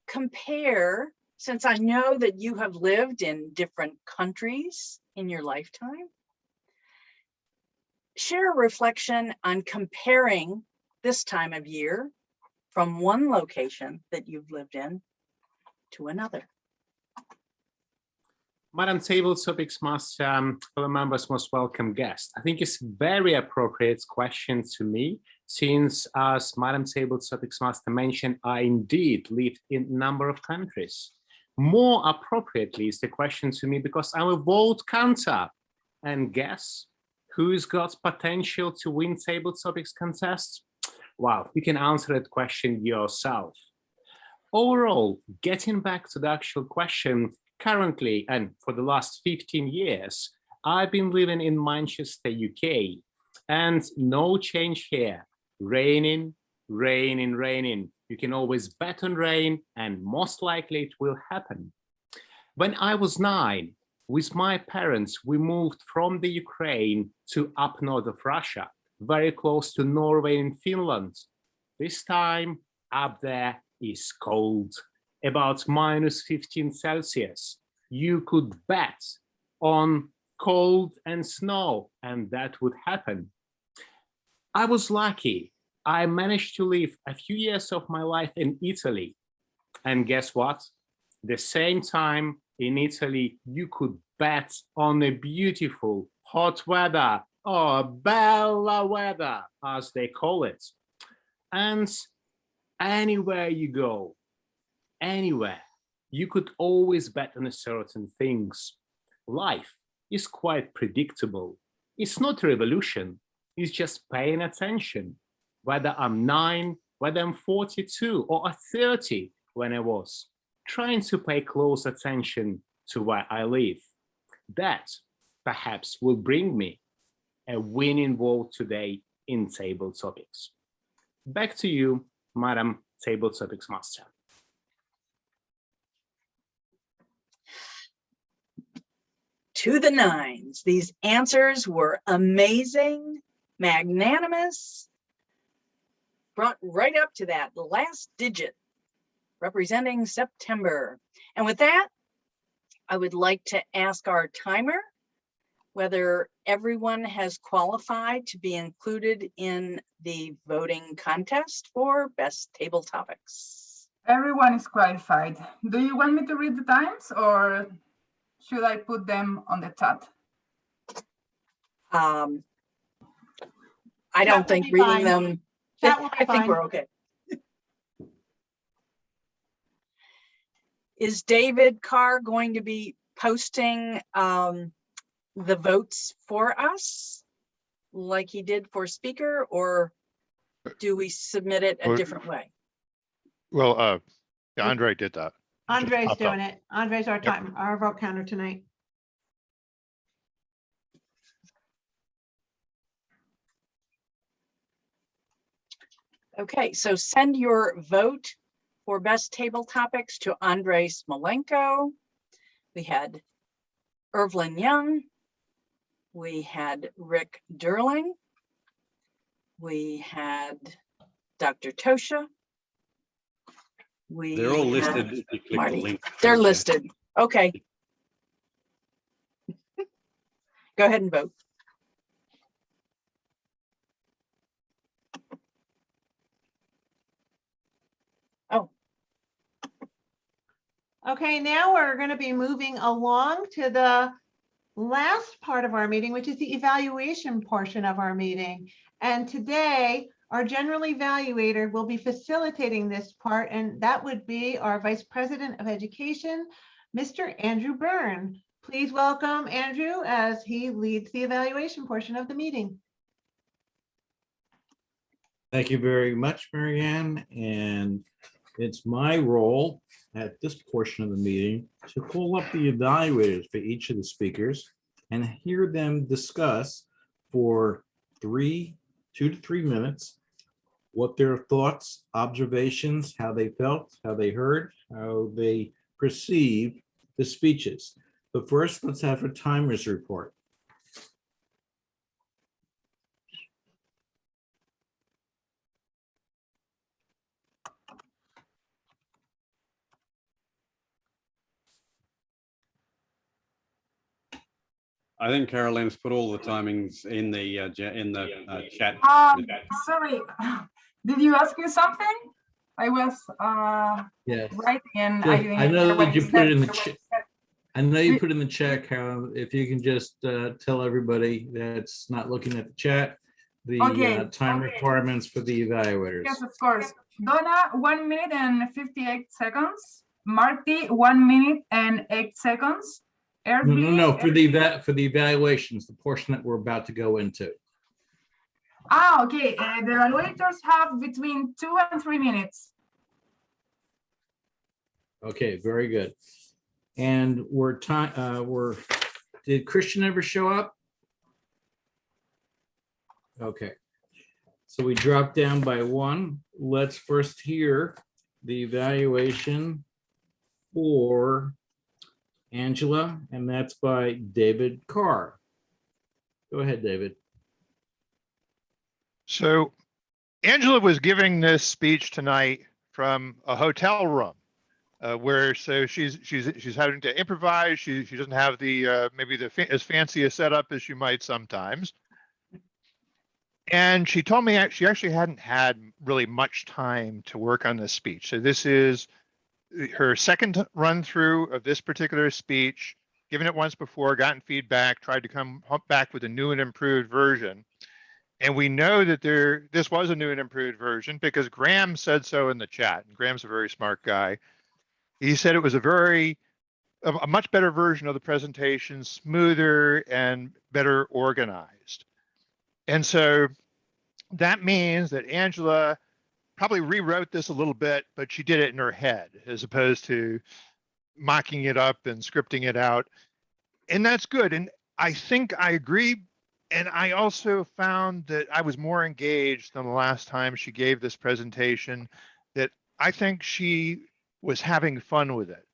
compare, since I know that you have lived in different countries in your lifetime, share a reflection on comparing this time of year from one location that you've lived in to another. Madam Table Topics Master, fellow members, most welcome guest. I think it's very appropriate question to me, since as Madam Table Topics Master mentioned, I indeed lived in a number of countries. More appropriately is the question to me because I'm a vote counter. And guess who's got potential to win Table Topics contest? Well, you can answer that question yourself. Overall, getting back to the actual question, currently, and for the last 15 years, I've been living in Manchester, UK, and no change here. Raining, raining, raining. You can always bet on rain, and most likely it will happen. When I was 9, with my parents, we moved from the Ukraine to up north of Russia, very close to Norway and Finland. This time, up there is cold, about -15 Celsius. You could bet on cold and snow, and that would happen. I was lucky. I managed to live a few years of my life in Italy. And guess what? The same time in Italy, you could bet on the beautiful hot weather, or bella weather, as they call it. And anywhere you go, anywhere, you could always bet on certain things. Life is quite predictable. It's not a revolution. It's just paying attention. Whether I'm 9, whether I'm 42 or 30 when I was, trying to pay close attention to where I live. That perhaps will bring me a winning vote today in Table Topics. Back to you, Madam Table Topics Master. To the nines. These answers were amazing, magnanimous, brought right up to that last digit, representing September. And with that, I would like to ask our timer whether everyone has qualified to be included in the voting contest for Best Table Topics. Everyone is qualified. Do you want me to read the times, or should I put them on the chat? I don't think reading them, I think we're okay. Is David Carr going to be posting the votes for us like he did for speaker, or do we submit it a different way? Well, yeah, Andre did that. Andre's doing it. Andre's our vote counter tonight. Okay, so send your vote for best table topics to Andre Smolenko. We had Irvlin Young. We had Rick Durling. We had Dr. Tosha. They're all listed. If you click the Marty. link. They're listed. Okay. Go ahead and vote. Oh. Okay, now we're going to be moving along to the last part of our meeting, which is the evaluation portion of our meeting. And today, our general evaluator will be facilitating this part, and that would be our Vice President of Education, Mr. Andrew Byrne. Please welcome Andrew as he leads the evaluation portion of the meeting. Thank you very much, Marianne. And it's my role at this portion of the meeting to pull up the evaluators for each of the speakers and hear them discuss for 2 to 3 minutes what their thoughts, observations, how they felt, how they heard, how they perceived the speeches. But first, let's have a timers report. I think Caroline's put all the timings in the chat. Sorry, did you ask me something? I was Yes. writing and Just- didn't I know hear what that you put said. it in the chat. I know you put in the chat, Carol. If you can just tell everybody that's not looking at the chat, the Okay. time requirements for the evaluators. Yes, of course. Donna, 1 minute and 58 seconds. Marty, 1 minute and 8 seconds. No, for the evaluations, the portion that we're about to go into. Okay. The evaluators have between 2 and 3 minutes. Okay, very good. And did Christian ever show up? Okay. So we dropped down by 1. Let's first hear the evaluation for Angela, and that's by David Carr. Go ahead, David. So Angela was giving this speech tonight from a hotel room, where she's having to improvise. She doesn't have the maybe as fancy a setup as she might sometimes. And she told me she actually hadn't had really much time to work on this speech. So this is her second run through of this particular speech, given it once before, gotten feedback, tried to come back with a new and improved version. And we know that this was a new and improved version because Graham said so in the chat. And Graham's a very smart guy. He said it was a much better version of the presentation, smoother and better organized. And so that means that Angela probably rewrote this a little bit, but she did it in her head as opposed to mocking it up and scripting it out. And that's good. And I think I agree. And I also found that I was more engaged than the last time she gave this presentation, that I think she was having fun with it.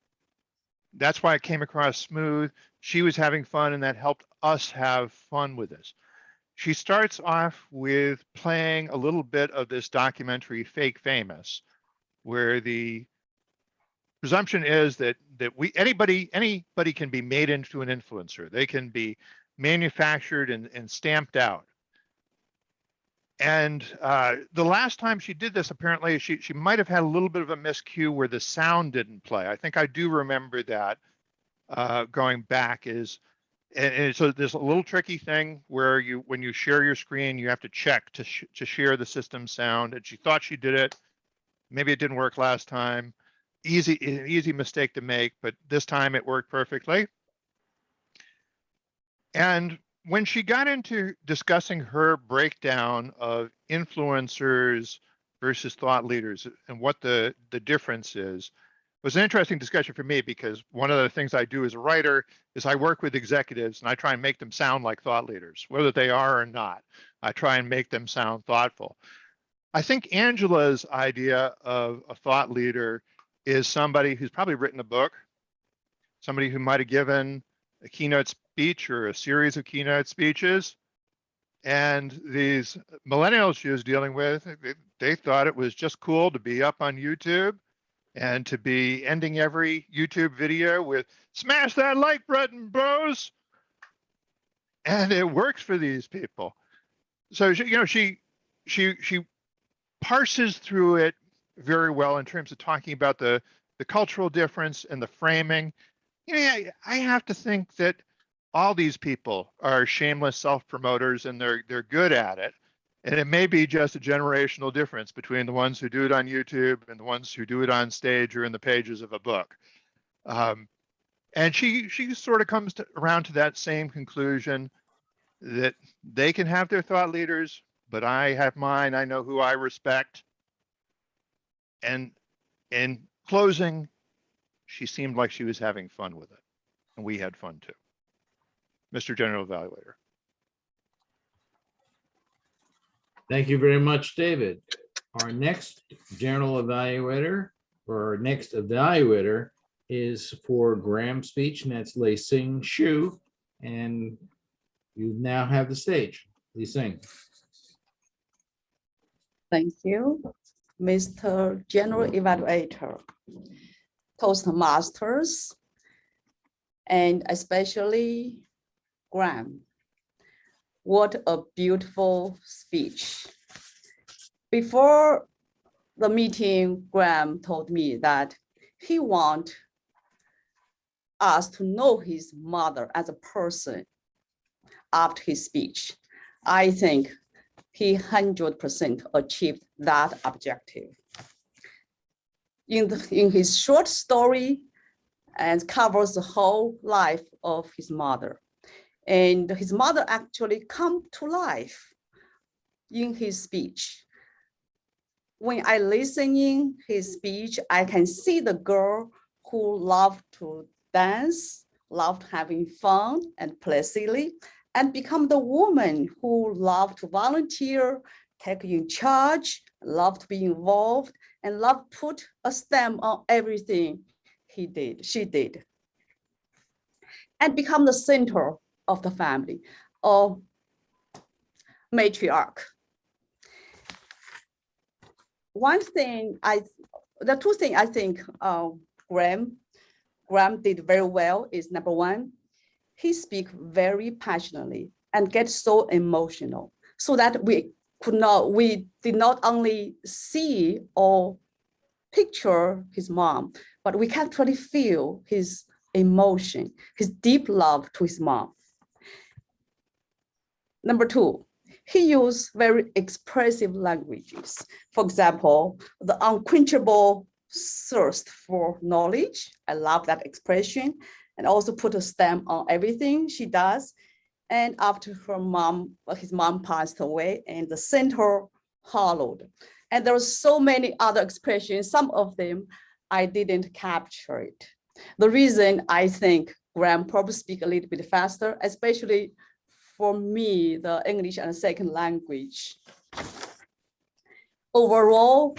That's why it came across smooth. She was having fun, and that helped us have fun with this. She starts off with playing a little bit of this documentary Fake Famous, where the presumption is that anybody can be made into an influencer. They can be manufactured and stamped out. And the last time she did this, apparently she might have had a little bit of a miscue where the sound didn't play. I think I do remember that going back and so there's a little tricky thing where when you share your screen, you have to check to share the system sound. And she thought she did it. Maybe it didn't work last time. Easy mistake to make, but this time it worked perfectly. And when she got into discussing her breakdown of influencers versus thought leaders and what the difference is, it was an interesting discussion for me because one of the things I do as a writer is I work with executives and I try and make them sound like thought leaders, whether they are or not. I try and make them sound thoughtful. I think Angela's idea of a thought leader is somebody who's probably written a book, somebody who might have given a keynote speech or a series of keynote speeches. And these millennials she was dealing with, they thought it was just cool to be up on YouTube and to be ending every YouTube video with "smash that like button, bros." And it works for these people. So she parses through it very well in terms of talking about the cultural difference and the framing. I have to think that all these people are shameless self-promoters and they're good at it. And it may be just a generational difference between the ones who do it on YouTube and the ones who do it on stage or in the pages of a book. And she sort of comes around to that same conclusion that they can have their thought leaders, but I have mine. I know who I respect. And in closing, she seemed like she was having fun with it. And we had fun too. Mr. General Evaluator. Thank you very much, David. Our next general evaluator, or our next evaluator, is for Graham's speech, and that's Lei Sing Shu. And you now have the stage. Lei Sing. Thank you, Mr. General Evaluator, Toastmasters, and especially Graham. What a beautiful speech. Before the meeting, Graham told me that he wants us to know his mother as a person after his speech. I think he 100% achieved that objective. In his short story, and covers the whole life of his mother. And his mother actually come to life in his speech. When I listen in his speech, I can see the girl who loved to dance, loved having fun and play silly, and become the woman who loved to volunteer, take in charge, loved to be involved, and loved to put a stamp on everything she did, and become the center of the family, or matriarch. The two things I think Graham did very well is, number one, he speaks very passionately and gets so emotional, so that we did not only see or picture his mom, but we can actually feel his emotion, his deep love to his mom. Number two, he used very expressive languages. For example, the unquenchable thirst for knowledge. I love that expression. And also put a stamp on everything she does. And after his mom passed away, and the center hollowed. And there are so many other expressions. Some of them I didn't capture it. The reason I think Graham probably speak a little bit faster, especially for me, the English and second language. Overall,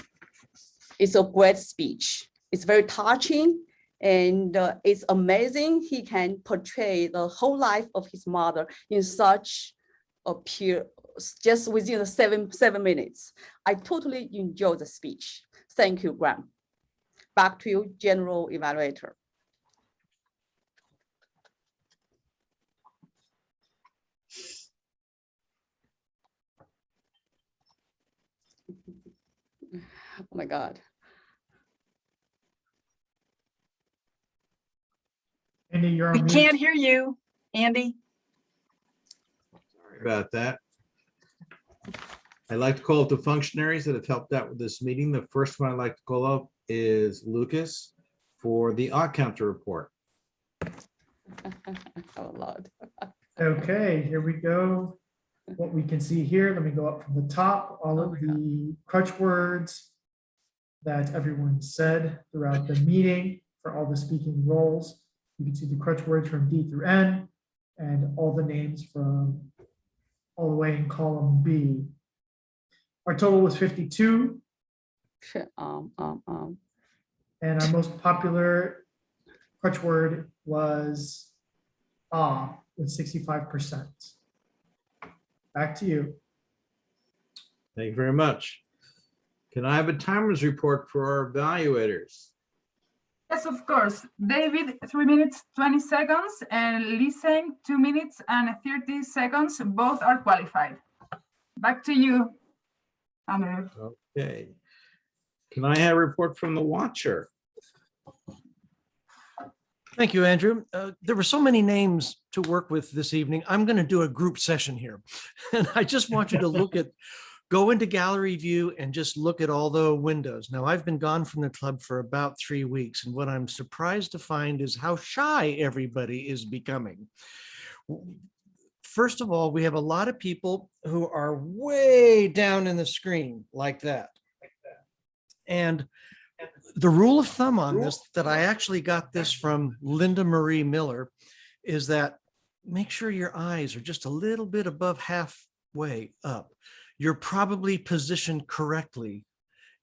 it's a great speech. It's very touching, and it's amazing he can portray the whole life of his mother in such a just within the seven minutes. I totally enjoyed the speech. Thank you, Graham. Back to you, General Evaluator. Oh my God. Andy, you're on We mute. can't hear you, Andy. Sorry about that. I'd like to call up the functionaries that have helped out with this meeting. The first one I'd like to call up is Lucas for the odd counter report. Oh, Lord. Okay, here we go. What we can see here, let me go up from the top, all of the crutch words that everyone said throughout the meeting for all the speaking roles. You can see the crutch words from D through N and all the names from all the way in column B. Our total was 52. And our most popular crutch word was with 65%. Back to you. Thank you very much. Can I have a timers report for our evaluators? Yes, of course. David, 3 minutes, 20 seconds, and Lisen, 2 minutes and 30 seconds. Both are qualified. Back to you, Andrew. Okay. Can I have a report from the watcher? Thank you, Andrew. There were so many names to work with this evening. I'm going to do a group session here. And I just want you to go into gallery view and just look at all the windows. Now, I've been gone from the club for about 3 weeks, and what I'm surprised to find is how shy everybody is becoming. First of all, we have a lot of people who are way down in the screen like that. And the rule of thumb on this, that I actually got this from Linda Marie Miller, is that make sure your eyes are just a little bit above halfway up. You're probably positioned correctly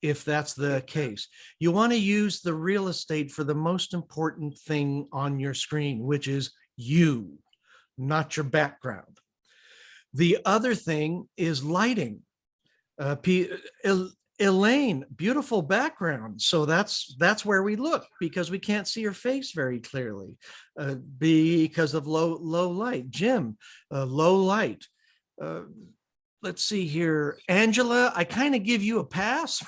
if that's the case. You want to use the real estate for the most important thing on your screen, which is you, not your background. The other thing is lighting. Elaine, beautiful background. So that's where we look, because we can't see her face very clearly because of low light. Jim, low light. Let's see here. Angela, I kind of give you a pass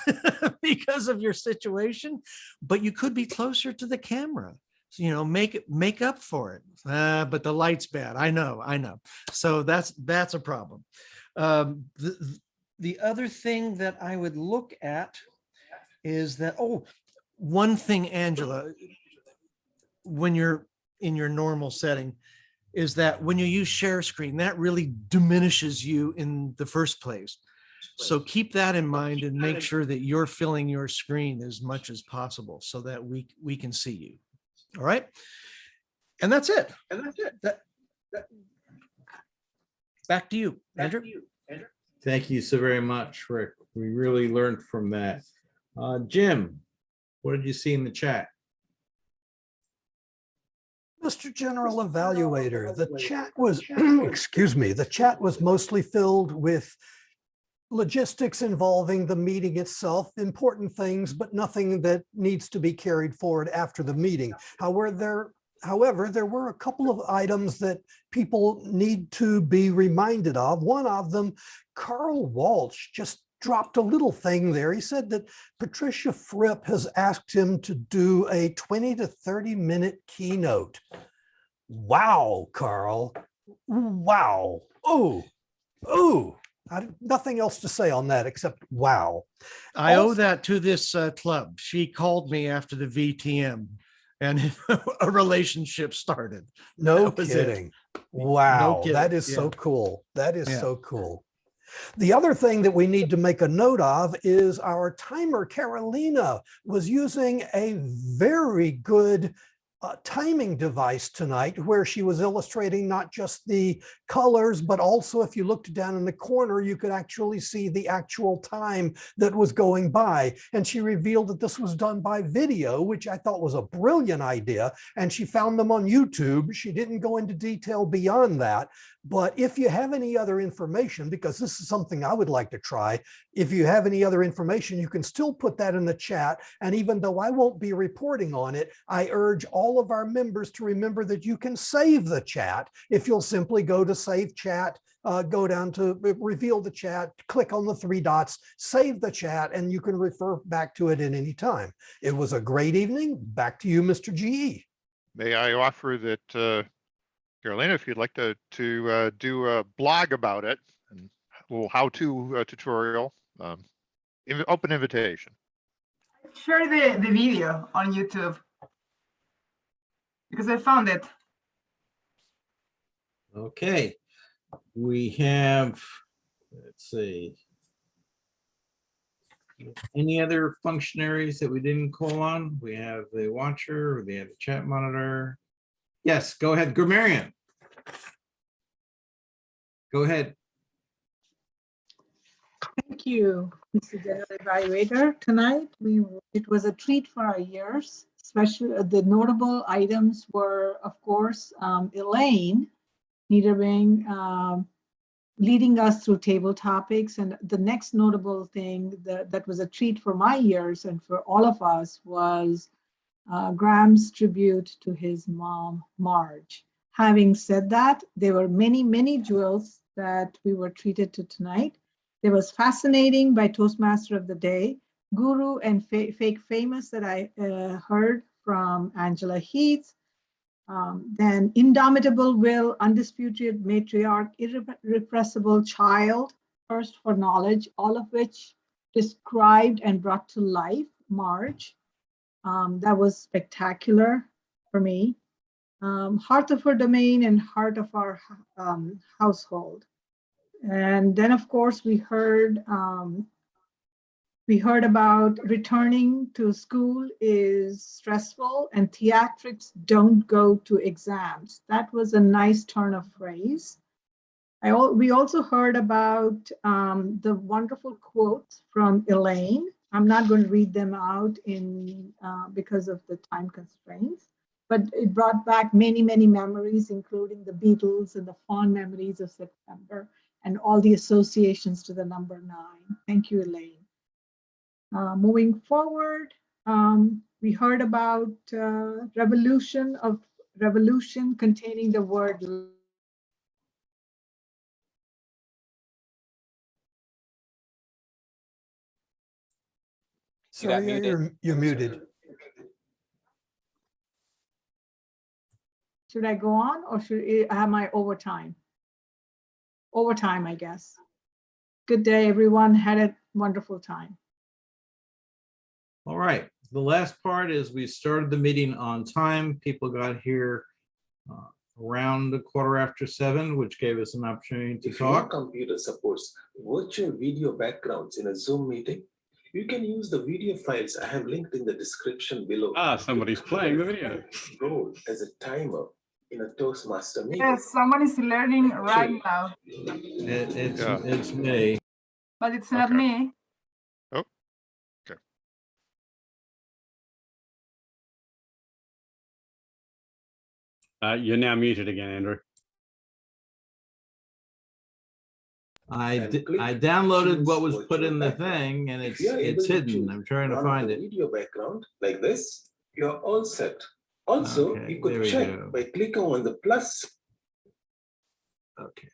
because of your situation, but you could be closer to the camera. So, you know, make up for it. But the light's bad. I know. So that's a problem. The other thing that I would look at is that, one thing, Angela, when you're in your normal setting, is that when you use share screen, that really diminishes you in the first place. So keep that in mind and make sure that you're filling your screen as much as possible so that we can see you. All right. And that's it. Back to you, Andrew. Thank you so very much, Rick. We really learned from that. Jim, what did you see in the chat? Mr. General Evaluator, the chat was, excuse me, the chat was mostly filled with logistics involving the meeting itself, important things, but nothing that needs to be carried forward after the meeting. However, there were a couple of items that people need to be reminded of. One of them, Carl Walsh just dropped a little thing there. He said that Patricia Fripp has asked him to do a 20 to 30 minute keynote. Wow, Carl. Wow. Oh. Nothing else to say on that except wow. I owe that to this club. She called me after the VTM and a relationship started. No kidding. Wow, No kidding. that is so cool. That is so cool. The other thing that we need to make a note of is our timer, Carolina, was using a very good timing device tonight, where she was illustrating not just the colors, but also if you looked down in the corner, you could actually see the actual time that was going by. And she revealed that this was done by video, which I thought was a brilliant idea. And she found them on YouTube. She didn't go into detail beyond that. But if you have any other information, because this is something I would like to try, if you have any other information, you can still put that in the chat. And even though I won't be reporting on it, I urge all of our members to remember that you can save the chat if you'll simply go to Save Chat, go down to Reveal the Chat, click on the 3 dots, save the chat, and you can refer back to it at any time. It was a great evening. Back to you, Mr. GE. May I offer that, Carolina, if you'd like to do a blog about it, and a little how-to tutorial, open invitation. Share the video on YouTube because I found it. Okay, we have, let's see, any other functionaries that we didn't call on? We have the watcher, we have the chat monitor. Yes, go ahead, Grammarian. Go ahead. Thank you, Mr. General Evaluator. Tonight, it was a treat for our ears. Especially the notable items were, of course, Elaine Nieverding leading us through table topics. And the next notable thing that was a treat for my ears and for all of us was Graham's tribute to his mom, Marj. Having said that, there were many, many jewels that we were treated to tonight. There was Fascinating by Toastmaster of the Day, Guru and Fake Famous that I heard from Angela Heath. Then Indomitable Will, Undisputed Matriarch, Irrepressible Child, Thirst for Knowledge, all of which described and brought to life Marj. That was spectacular for me. Heart of Her Domain and Heart of Our Household. And then, of course, we heard about returning to school is stressful and theatrics don't go to exams. That was a nice turn of phrase. We also heard about the wonderful quotes from Elaine. I'm not going to read them out because of the time constraints, but it brought back many, many memories, including the Beatles and the fond memories of September and all the associations to the number 9. Thank you, Elaine. Moving forward, we heard about revolution containing the word. Sorry, you're muted. Should I go on or should I have my overtime? Overtime, I guess. Good day, everyone. Had a wonderful time. All right. The last part is we started the meeting on time. People got here around 7:15, which gave us an opportunity to If your talk. computer supports virtual video backgrounds in a Zoom meeting, you can use the video files I have linked in the description below. Somebody's playing the video. Role as a timer in a Toastmaster meeting. Yes, someone is learning right now, It's me. but it's not me. Oh, okay. You're now muted again, Andrew. I downloaded what was put in the thing and If you're able it's to hidden. choose I'm trying to run find the it. video background like this, you're all set. Also, Okay, you could there we check go. by clicking on the plus. Okay.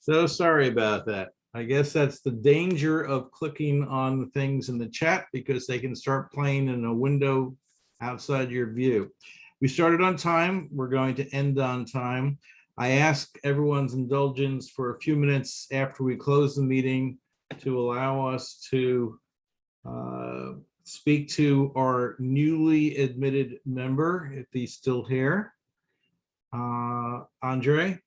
So sorry about that. I guess that's the danger of clicking on the things in the chat because they can start playing in a window outside your view. We started on time. We're going to end on time. I ask everyone's indulgence for a few minutes after we close the meeting to allow us to speak to our newly admitted member, if he's still here, Andre,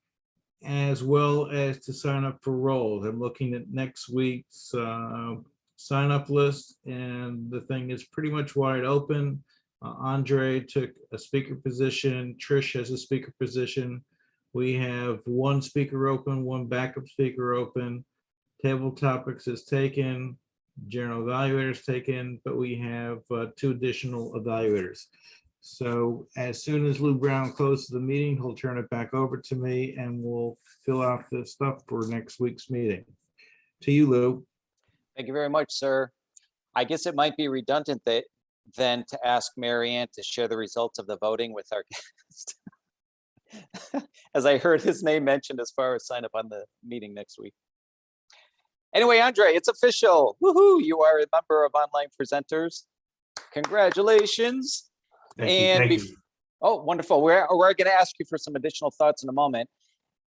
as well as to sign up for roles. I'm looking at next week's sign up list and the thing is pretty much wide open. Andre took a speaker position. Trish has a speaker position. We have one speaker open, one backup speaker open. Table topics is taken. General evaluators taken, but we have 2 additional evaluators. So as soon as Lou Brown closes the meeting, he'll turn it back over to me and we'll fill out the stuff for next week's meeting. To you, Lou. Thank you very much, sir. I guess it might be redundant then to ask Marianne to share the results of the voting with our guest. As I heard his name mentioned as far as sign up on the meeting next week. Anyway, Andre, it's official. Woohoo! You are a member of Online Presenters. Congratulations. Thank you. Oh, wonderful. We're going to ask you for some additional thoughts in a moment.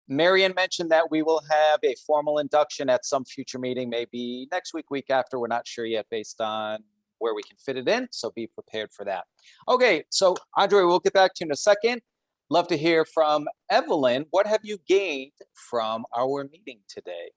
Marianne mentioned that we will have a formal induction at some future meeting, maybe next week, week after. We're not sure yet based on where we can fit it in, so be prepared for that. Okay, so Andre, we'll get back to you in a second. Love to hear from Evelyn. What have you gained from our meeting today?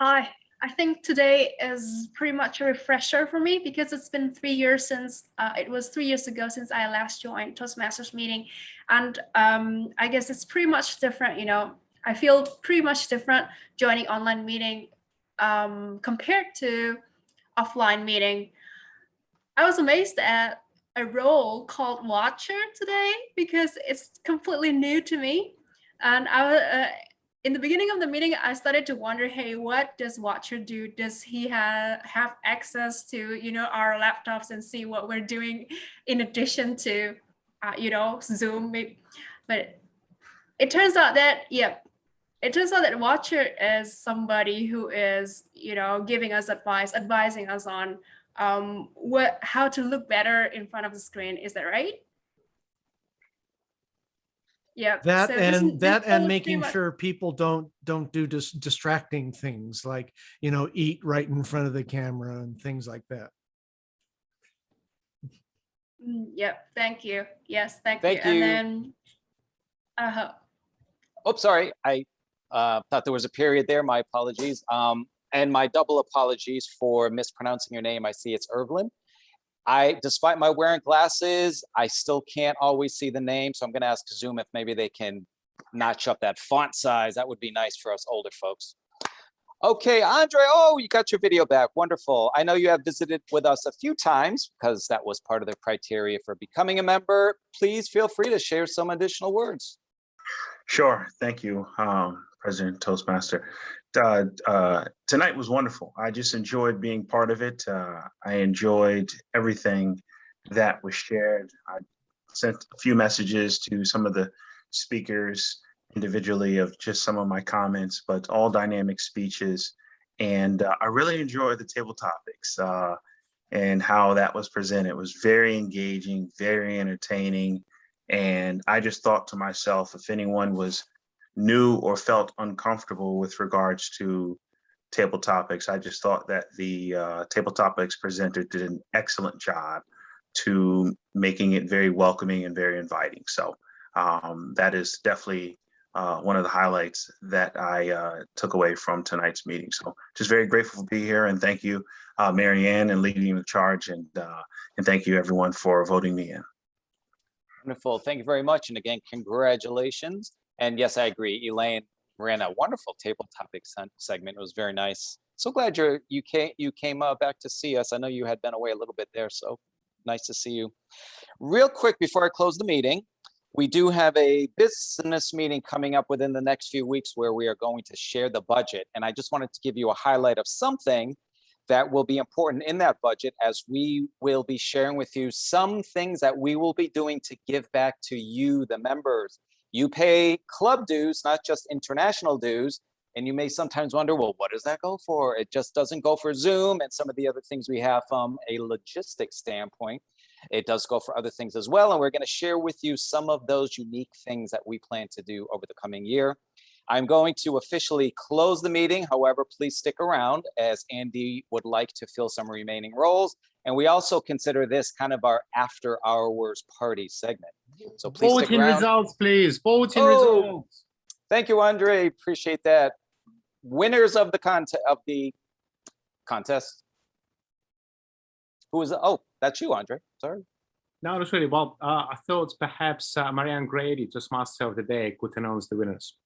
Hi, I think today is pretty much a refresher for me because it's been 3 years since it was 3 years ago since I last joined Toastmasters meeting, and I guess it's pretty much different. You know, I feel pretty much different joining online meeting compared to offline meeting. I was amazed at a role called Watcher today because it's completely new to me, and in the beginning of the meeting, I started to wonder, hey, what does Watcher do? Does he have access to, you know, our laptops and see what we're doing in addition to, you know, Zoom? Maybe. But it turns out that, it turns out that Watcher is somebody who is, you know, giving us advice, advising us on how to look better in front of the screen. Is that right? Yeah. That so and this and was making pretty much- sure people don't do distracting things like, you know, eat right in front of the camera and things like that. Yep. Thank you. Yes. Thank Thank you. you. And then, Oh, sorry. I thought there was a period there. My apologies. And my double apologies for mispronouncing your name. I see it's Ervlin. Despite my wearing glasses, I still can't always see the name. So I'm going to ask Zoom if maybe they can notch up that font size. That would be nice for us older folks. Okay, Andre, oh, you got your video back. Wonderful. I know you have visited with us a few times because that was part of the criteria for becoming a member. Please feel free to share some additional words. Sure. Thank you, President Toastmaster. Tonight was wonderful. I just enjoyed being part of it. I enjoyed everything that was shared. I sent a few messages to some of the speakers individually of just some of my comments, but all dynamic speeches. And I really enjoyed the table topics and how that was presented. It was very engaging, very entertaining. And I just thought to myself, if anyone was new or felt uncomfortable with regards to table topics, I just thought that the table topics presenter did an excellent job to making it very welcoming and very inviting. So that is definitely one of the highlights that I took away from tonight's meeting. So just very grateful to be here, and thank you, Marianne, and leading the charge, and thank you everyone for voting me in. Wonderful. Thank you very much. And again, congratulations. And yes, I agree. Elaine ran a wonderful table topic segment. It was very nice. So glad you came back to see us. I know you had been away a little bit there, so nice to see you. Real quick before I close the meeting, we do have a business meeting coming up within the next few weeks where we are going to share the budget. And I just wanted to give you a highlight of something that will be important in that budget, as we will be sharing with you some things that we will be doing to give back to you, the members. You pay club dues, not just international dues. And you may sometimes wonder, well, what does that go for? It just doesn't go for Zoom and some of the other things we have from a logistics standpoint. It does go for other things as well. And we're going to share with you some of those unique things that we plan to do over the coming year. I'm going to officially close the meeting. However, please stick around as Andy would like to fill some remaining roles. And we also consider this kind of our after hours party segment. So please stick Voting around. results, please. Voting results. Thank you, Andre. Appreciate that. Winners of the contest. Who is? Oh, that's you, Andre. Sorry. No, not really. Well, I thought perhaps Marianne Grady, Toastmaster of the Day, could announce the winners.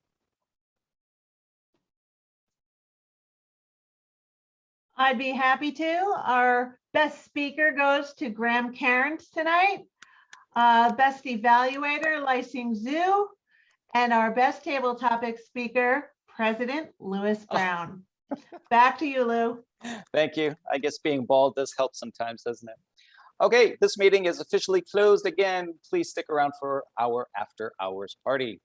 I'd be happy to. Our best speaker goes to Graham Cairns tonight. Best evaluator, Lysing Zhu. And our best table topic speaker, President Lewis Brown. Back to you, Lou. Thank you. I guess being bald does help sometimes, doesn't it? Okay, this meeting is officially closed again. Please stick around for our after hours party.